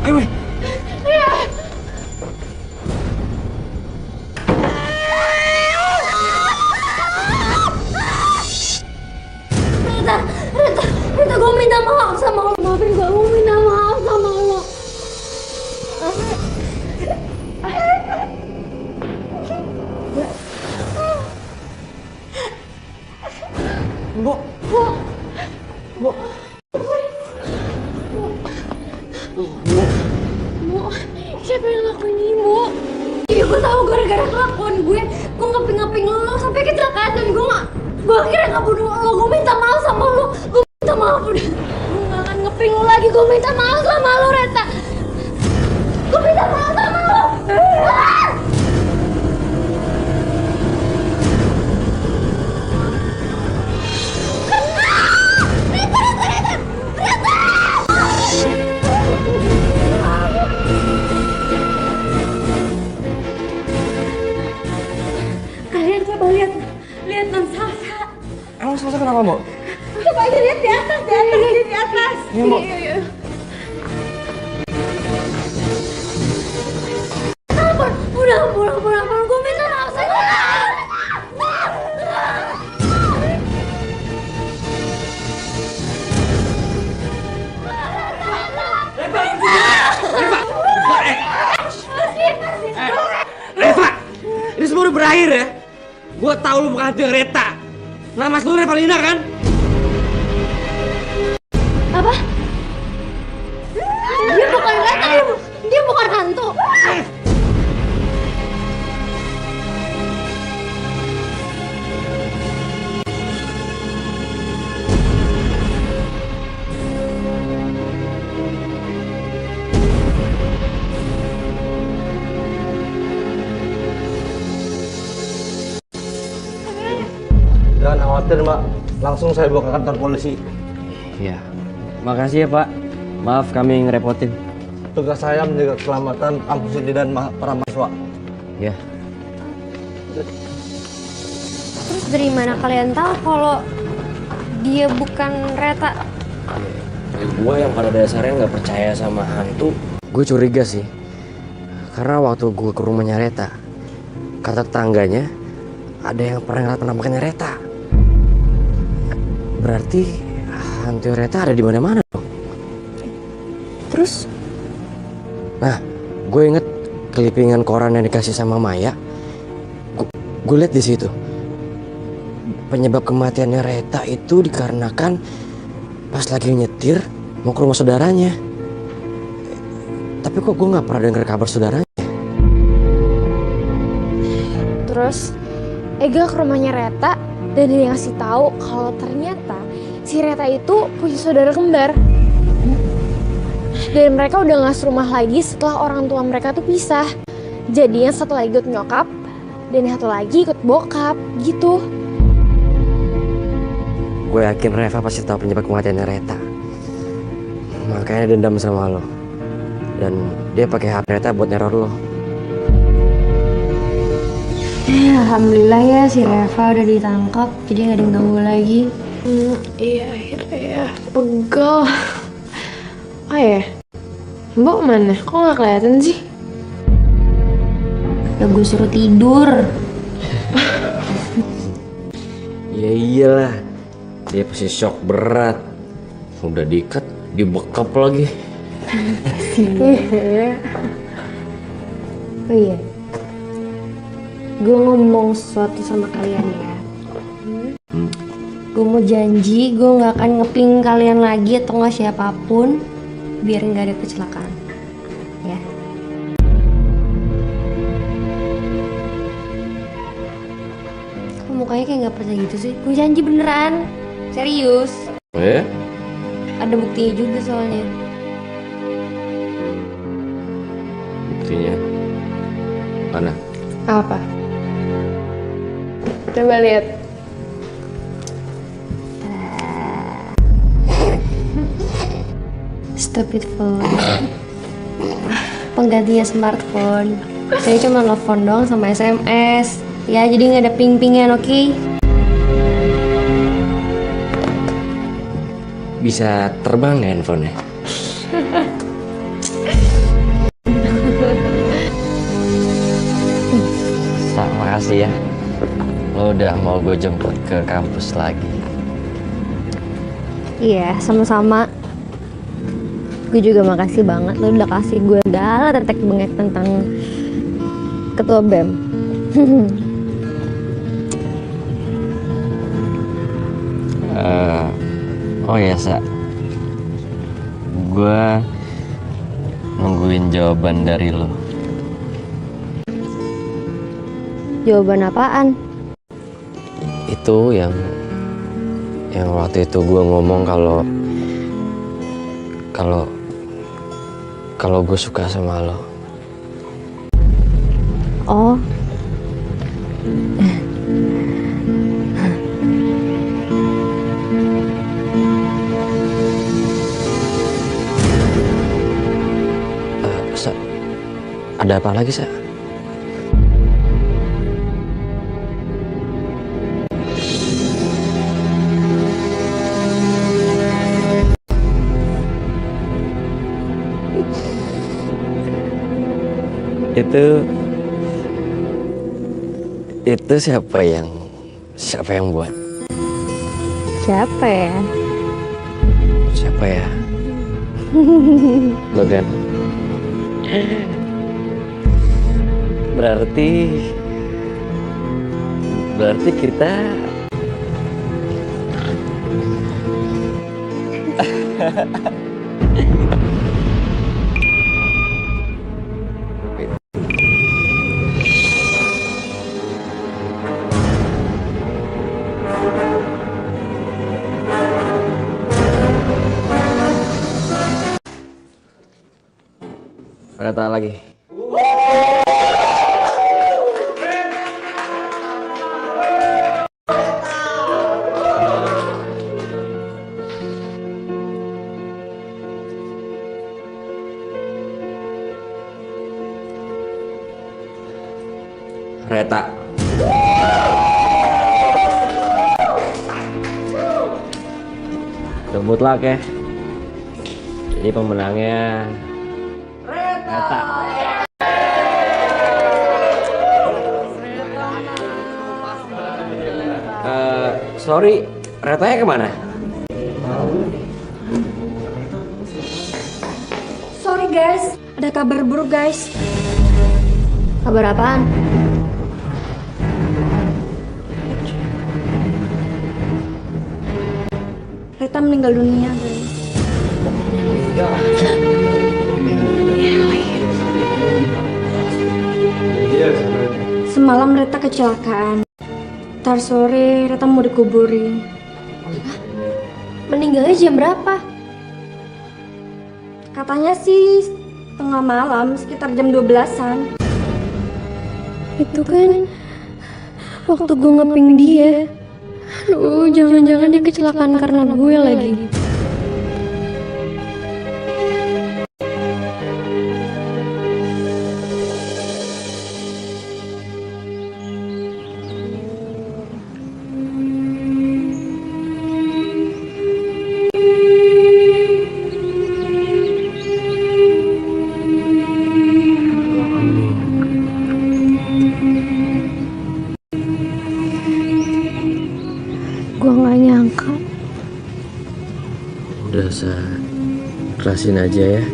Ayo, weh. Rita, gue minta maaf sama lo. Maafin gue minta maaf sama lo. Mbok. Mbok. Mo, siapa yang lakuin ini, Mo? Iya, gue tahu gara-gara kelakuan gue ngeping-ngeping lo sampai kecelakaan dan gue akhirnya gak bunuh lo. Gue minta maaf sama lo. Gue minta maaf udah. Gue gak akan ngeping lo lagi. Gue minta maaf sama lo, Reta. Gue minta maaf sama lo. Kalian coba lihat non Salsa. Emang Salsa kenapa, Mbok? Coba aja lihat di atas, di atas. Iya, Mbok. Pulang. Gue minta maaf sama Reva! Ini semua udah berakhir ya? Gua tahu lu bukan hantu yang Reta. Nama lu Revalina kan? apa? Dia bukan Reta, dia bukan hantu. Jangan khawatir Mbak, langsung saya bawa ke kantor polisi. Iya. Makasih ya Pak. Maaf kami ngerepotin. Tugas saya menjaga keselamatan kampus ini dan para mahasiswa. Ya. Terus dari mana kalian tahu kalau dia bukan Reta? Gue yang pada dasarnya nggak percaya sama hantu. Gue curiga sih. Karena waktu gue ke rumahnya Reta, kata tetangganya ada yang pernah ngeliat penampakannya Reta. Berarti hantu Reta ada di mana-mana dong. Terus? Nah, gue inget clippingan koran yang dikasih sama Maya. Gue lihat di situ. Penyebab kematiannya Reta itu dikarenakan pas lagi nyetir mau ke rumah saudaranya. Tapi kok gue nggak pernah dengar kabar saudaranya. Terus Ega ke rumahnya Reta dan dia ngasih tahu kalau ternyata si Reta itu punya saudara kembar. Dan mereka udah gak serumah lagi setelah orang tua mereka tuh pisah. Jadi yang satu lagi ikut nyokap dan yang satu lagi ikut bokap gitu. Gue yakin Reva pasti tahu penyebab kematiannya Reta. Makanya dendam sama lo. Dan dia pakai HP Reta buat neror lo. Alhamdulillah ya si Reva udah ditangkap, jadi nggak ada yang ganggu lagi. Iya akhirnya ya. Pegel. Oh ya, Mbok mana? Kok gak kelihatan sih? Udah gue suruh tidur. Ya iyalah. Dia pasti shock berat. Udah diikat, dibekap lagi. Oh iya, gue ngomong sesuatu sama kalian ya. Gue mau janji gue gak akan ngeping kalian lagi atau gak siapapun, biar gak ada kecelakaan ya. Kok mukanya kayak gak percaya gitu sih? Gue janji beneran, serius. Oh ya? Ada buktinya juga soalnya. Buktinya mana? Apa? Coba lihat. Stupid phone. Penggantinya smartphone. Saya cuma nelfon doang sama SMS. Ya jadi nggak ada ping-pingan, oke? Bisa terbang nggak handphonenya? Makasih ya. Lo udah mau gue jemput ke kampus lagi. Iya, sama-sama. Gue juga makasih banget lo udah kasih gue segala tetek bengek tentang ketua BEM. Oh ya, Sa. Gue nungguin jawaban dari lo. Jawaban apaan? Itu yang waktu itu gue ngomong kalau gue suka sama lo. Oh. Sa, ada apa lagi, Sa? Itu siapa yang buat? Siapa ya? Siapa ya? Lo kan? Berarti kita kata lagi. Reta. Good luck ya. Jadi pemenangnya Reta. Sorry, Retanya kemana? Sorry guys, ada kabar buruk guys. Kabar apaan? Reta meninggal dunia guys. Semalam Reta kecelakaan. Ntar sore Reta mau dikuburin. Meninggalnya jam berapa? Katanya sih tengah malam, sekitar jam 12-an. Itu kan waktu gue ngeping dia. Aduh, jangan-jangan dia kecelakaan karena gue lagi. Gue gak nyangka. Udah usah kerasin aja ya.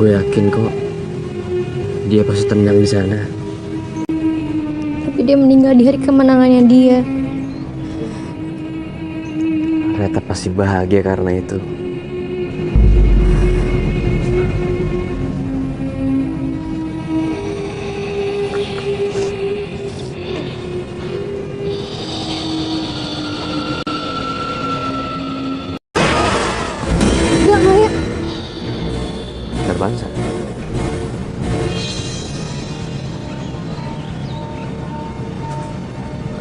Gue yakin kok dia pasti tenang di sana. Tapi dia meninggal di hari kemenangannya dia. Reta pasti bahagia karena itu. Bangsa.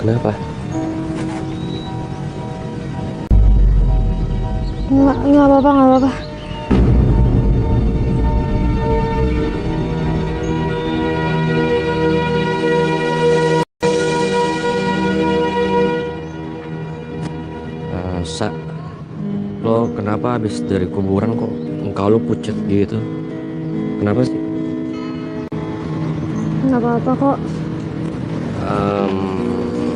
Kenapa? Nggak apa-apa, nggak apa-apa. Sa, lo kenapa habis dari kuburan kok muka lo pucat gitu? Kenapa sih? Nggak apa-apa kok.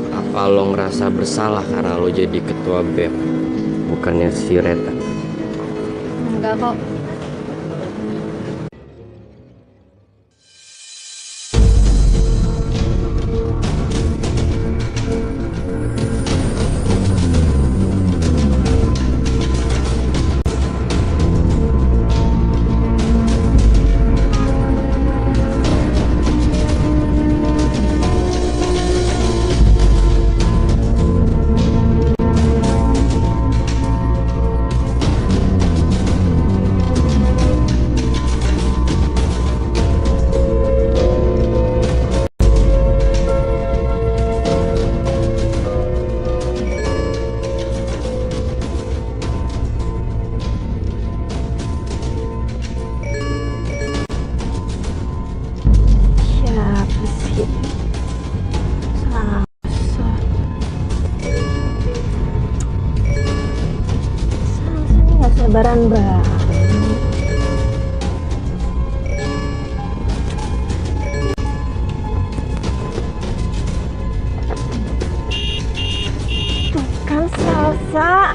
Apa lo ngerasa bersalah karena lo jadi ketua BEM, bukannya si Reta? Enggak kok. Sabaran banget. Tuh kan Salsa.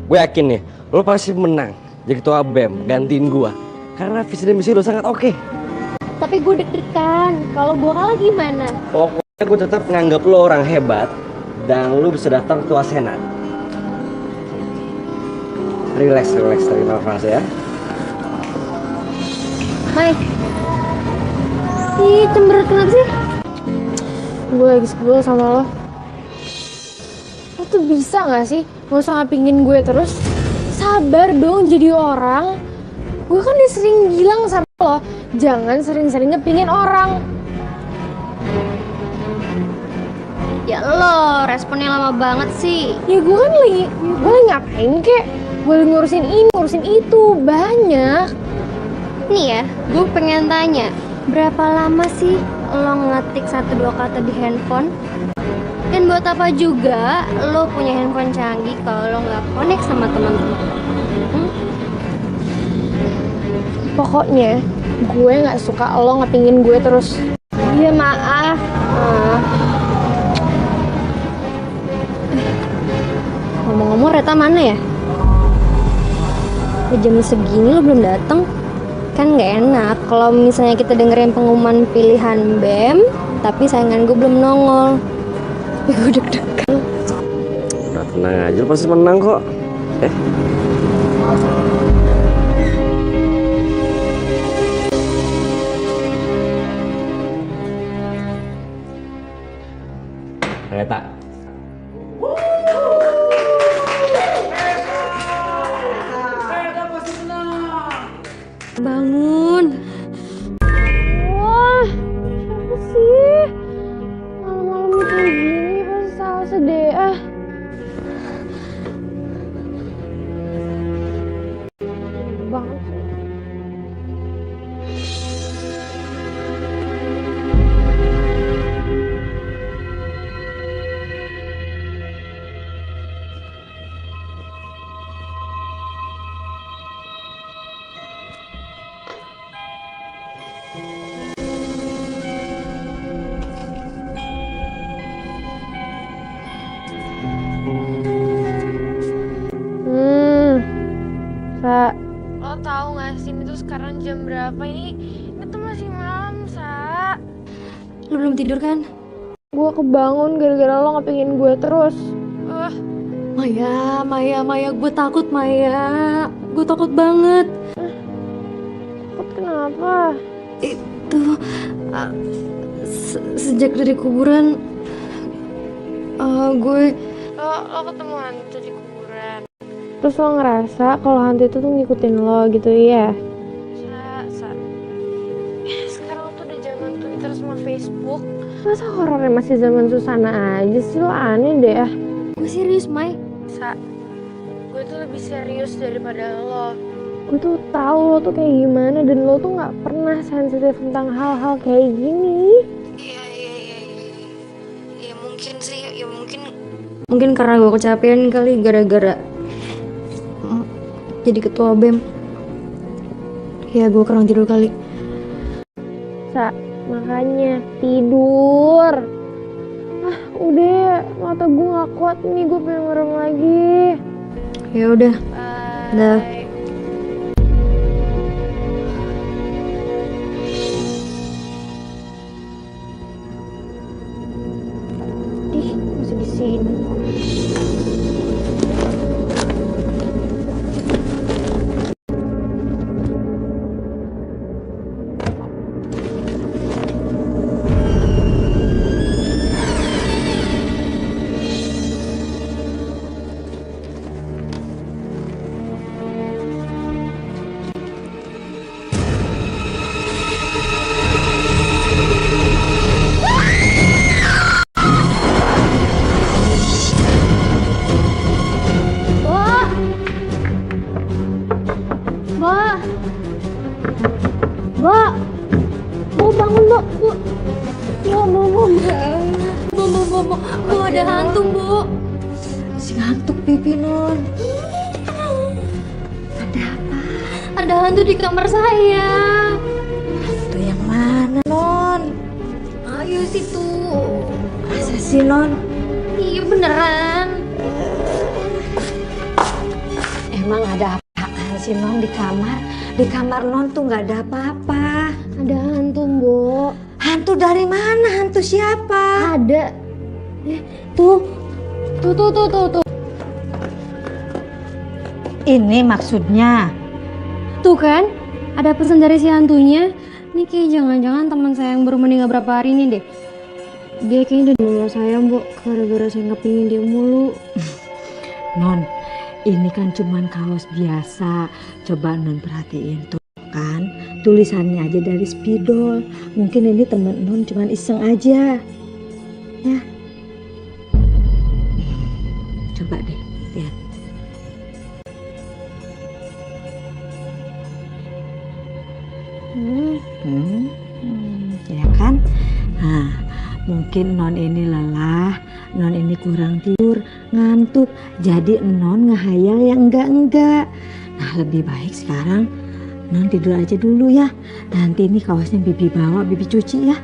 Gue yakin nih, lo pasti menang jadi ketua BEM, gantiin gue. Karena visi dan misi lo sangat oke. Tapi gue deg-degan. Kalau gue kalah gimana? Pokoknya gue tetap menganggap lo orang hebat dan lo bisa daftar ketua senat. Relax, tarik nafas ya. Hai. Ih, cemberut kenapa sih? Gue lagi sebel sama lo. Lo tuh bisa gak sih gak usah ngapingin gue terus? Sabar dong jadi orang. Gue kan udah sering bilang sama lo jangan sering-sering ngepingin orang. Ya lo, responnya lama banget sih. Ya gue lagi ngapain kek? Gue ngurusin ini, ngurusin itu, banyak. Nih ya, gue pengen tanya, berapa lama sih lo ngetik 1-2 kata di handphone? Dan buat apa juga lo punya handphone canggih kalau lo nggak connect sama teman-teman? Pokoknya gue nggak suka lo ngepingin gue terus. Iya maaf. Ngomong-ngomong Reta mana ya? Jam segini lo belum datang. Kan nggak enak kalau misalnya kita dengerin pengumuman pilihan BEM, tapi saingan gue belum nongol. Gue deg-degan. Udah tenang aja, lu pasti menang kok. Reta. Bangun. Wah, siapa sih? Malam-malam kayak gini pasti salah sedih ah. Banget sih. Lo tahu nggak sih ini tuh sekarang jam berapa? Ini tuh masih malam, Sa. Lo belum tidur kan? Gue kebangun gara-gara lo ngepingin gue terus. Maya, gue takut Maya. Gue takut banget. Takut kenapa? Itu sejak dari kuburan gue Lo ketemu hantu di kuburan. Terus lo ngerasa kalau hantu itu tuh ngikutin lo gitu ya? Sa. Sekarang tuh udah zaman Twitter sama Facebook. Masa horornya masih zaman Susana aja sih? Lo aneh deh ah. gue serius May. Sa, gue tuh lebih serius daripada lo. Gue tuh tahu lo tuh kayak gimana dan lo tuh nggak pernah sensitif tentang hal-hal kayak gini. Iya. Ya mungkin sih, mungkin karena gue kecapean kali gara-gara jadi ketua BEM. Ya gue kurang tidur kali. Sa, makanya tidur. Udah, mata gue nggak kuat nih, gue pengen merem lagi. Ya udah. Dah. Masih di sini. Bu, ada hantu, Bu. Si ngantuk pipi Non. Ada apa? Ada hantu di kamar saya. Hantu yang mana Non? Ayo situ. Masa sih Non? Iya beneran. Emang ada apaan sih Non di kamar? Di kamar Non tuh nggak ada apa-apa. Ada hantu, Bu. Hantu dari mana? Hantu siapa? Ada. Tuh. Ini maksudnya. Tuh kan, ada pesan dari si hantunya. Ini kayak jangan-jangan teman saya yang baru meninggal berapa hari ini deh. Dia kayaknya udah menolak saya, Bu, gara-gara saya ngepingin dia mulu. Non, ini kan cuman kaos biasa. Coba Non perhatiin tuh kan. tulisannya aja dari spidol. Mungkin ini temen non cuman iseng aja. Ya. Coba deh, lihat. Ya kan? Nah, mungkin non ini lelah, non ini kurang tidur, ngantuk. Jadi non ngehayal yang enggak. Nah, lebih baik sekarang non tidur aja dulu ya. Nanti ini kaosnya Bibi bawa, Bibi cuci ya.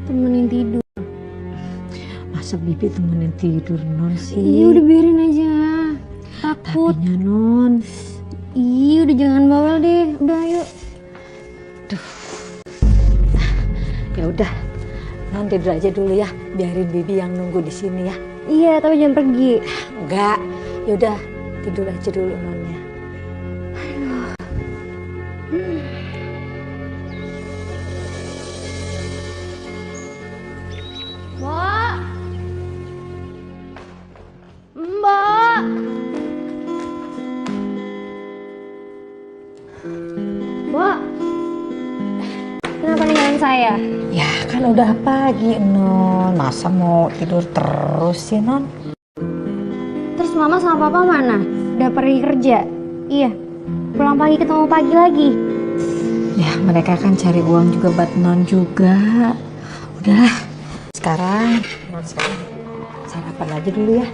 Temenin tidur. Masa Bibi temenin tidur non sih? Iya udah biarin aja. Takut. Tapinya non. Iya udah jangan bawel deh. Udah ayo. Ya udah, non tidur aja dulu ya. Biarin Bibi yang nunggu di sini ya. Iya tapi jangan pergi. Enggak, ya udah tidur aja dulu nonnya. Mbak. Mbak. Mbak. Kenapa ninggalin saya? Ya kan udah pagi non, masa mau tidur terus sih non? Terus mama sama papa mana? Udah pergi kerja? Iya. Pulang pagi ketemu pagi lagi. Ya mereka kan cari uang juga buat non juga. Udah, sekarang non sarapan aja dulu ya.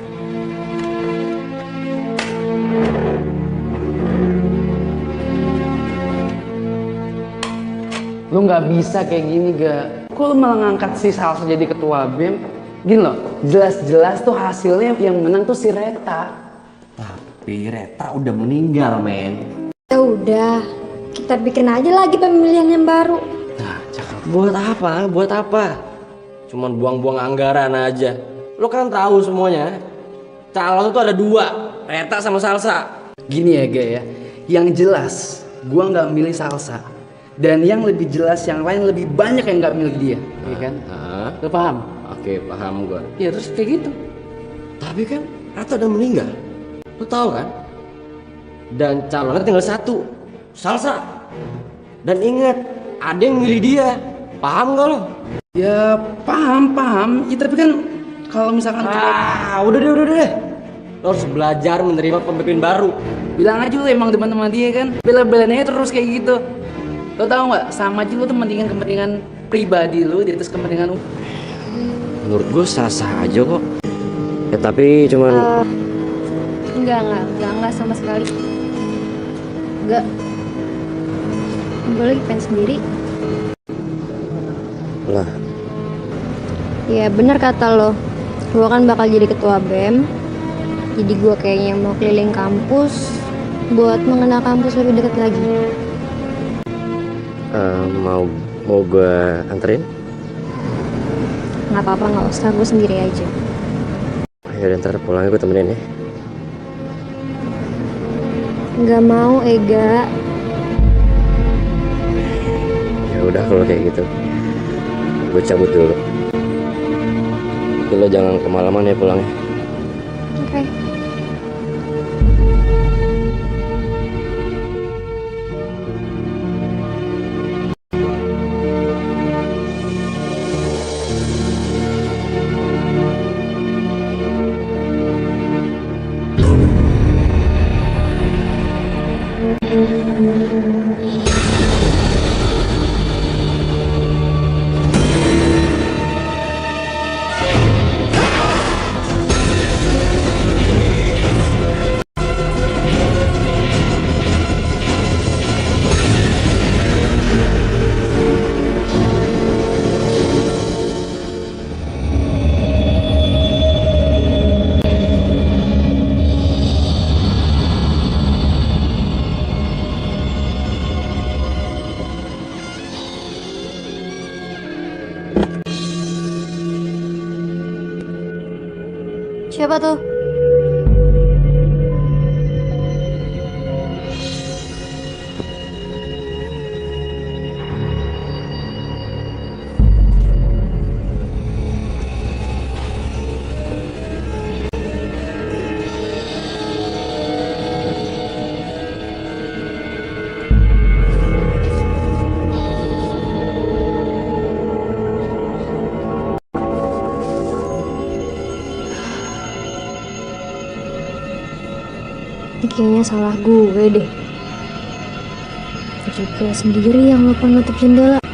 Lu nggak bisa kayak gini, Ga. Kok lu malah ngangkat si Salsa jadi ketua BEM? Gini loh, jelas-jelas tuh hasilnya yang menang tuh si Reta. Tapi Reta udah meninggal, men. Ya udah, kita bikin aja lagi pemilihan yang baru. Nah, cakep. Buat apa? Buat apa? Cuman buang-buang anggaran aja. Lo kan tahu semuanya. Calon tuh ada 2, Reta sama Salsa. Gini ya, Ga ya. Yang jelas, gua nggak milih Salsa. Dan yang lebih jelas, yang lain lebih banyak yang nggak milik dia, ya kan? Lo paham? Oke, paham gua. Ya terus kayak gitu. Tapi kan Reta udah meninggal. Lo tahu kan? Dan calonnya tinggal 1, Salsa. Dan ingat, ada yang milih dia. Paham gak lo? Ya paham. Ya tapi kan kalau misalkan Udah deh. Lo harus belajar menerima pemimpin baru. bilang aja lu emang teman-teman dia kan, bela-belain aja terus kayak gitu. Lo tau nggak? Sama aja lu tuh kepentingan pribadi lu di atas kepentingan umum. Menurut gue sah-sah aja kok. Ya tapi cuman Enggak sama sekali. Enggak. Gue lagi pengen sendiri. lah. Ya benar kata lo. Gue kan bakal jadi ketua BEM. Jadi gue kayaknya mau keliling kampus buat mengenal kampus lebih dekat lagi. Mau gue anterin? Nggak apa-apa, nggak usah. Gue sendiri aja. Yaudah ntar pulangnya gue temenin ya. Nggak mau, Ega. Ya udah kalau kayak gitu, gue cabut dulu. Tapi lo jangan kemalaman ya pulangnya. Oke. Siapa tuh? kayaknya salah gue deh. Gue juga sendiri yang lupa nutup jendela.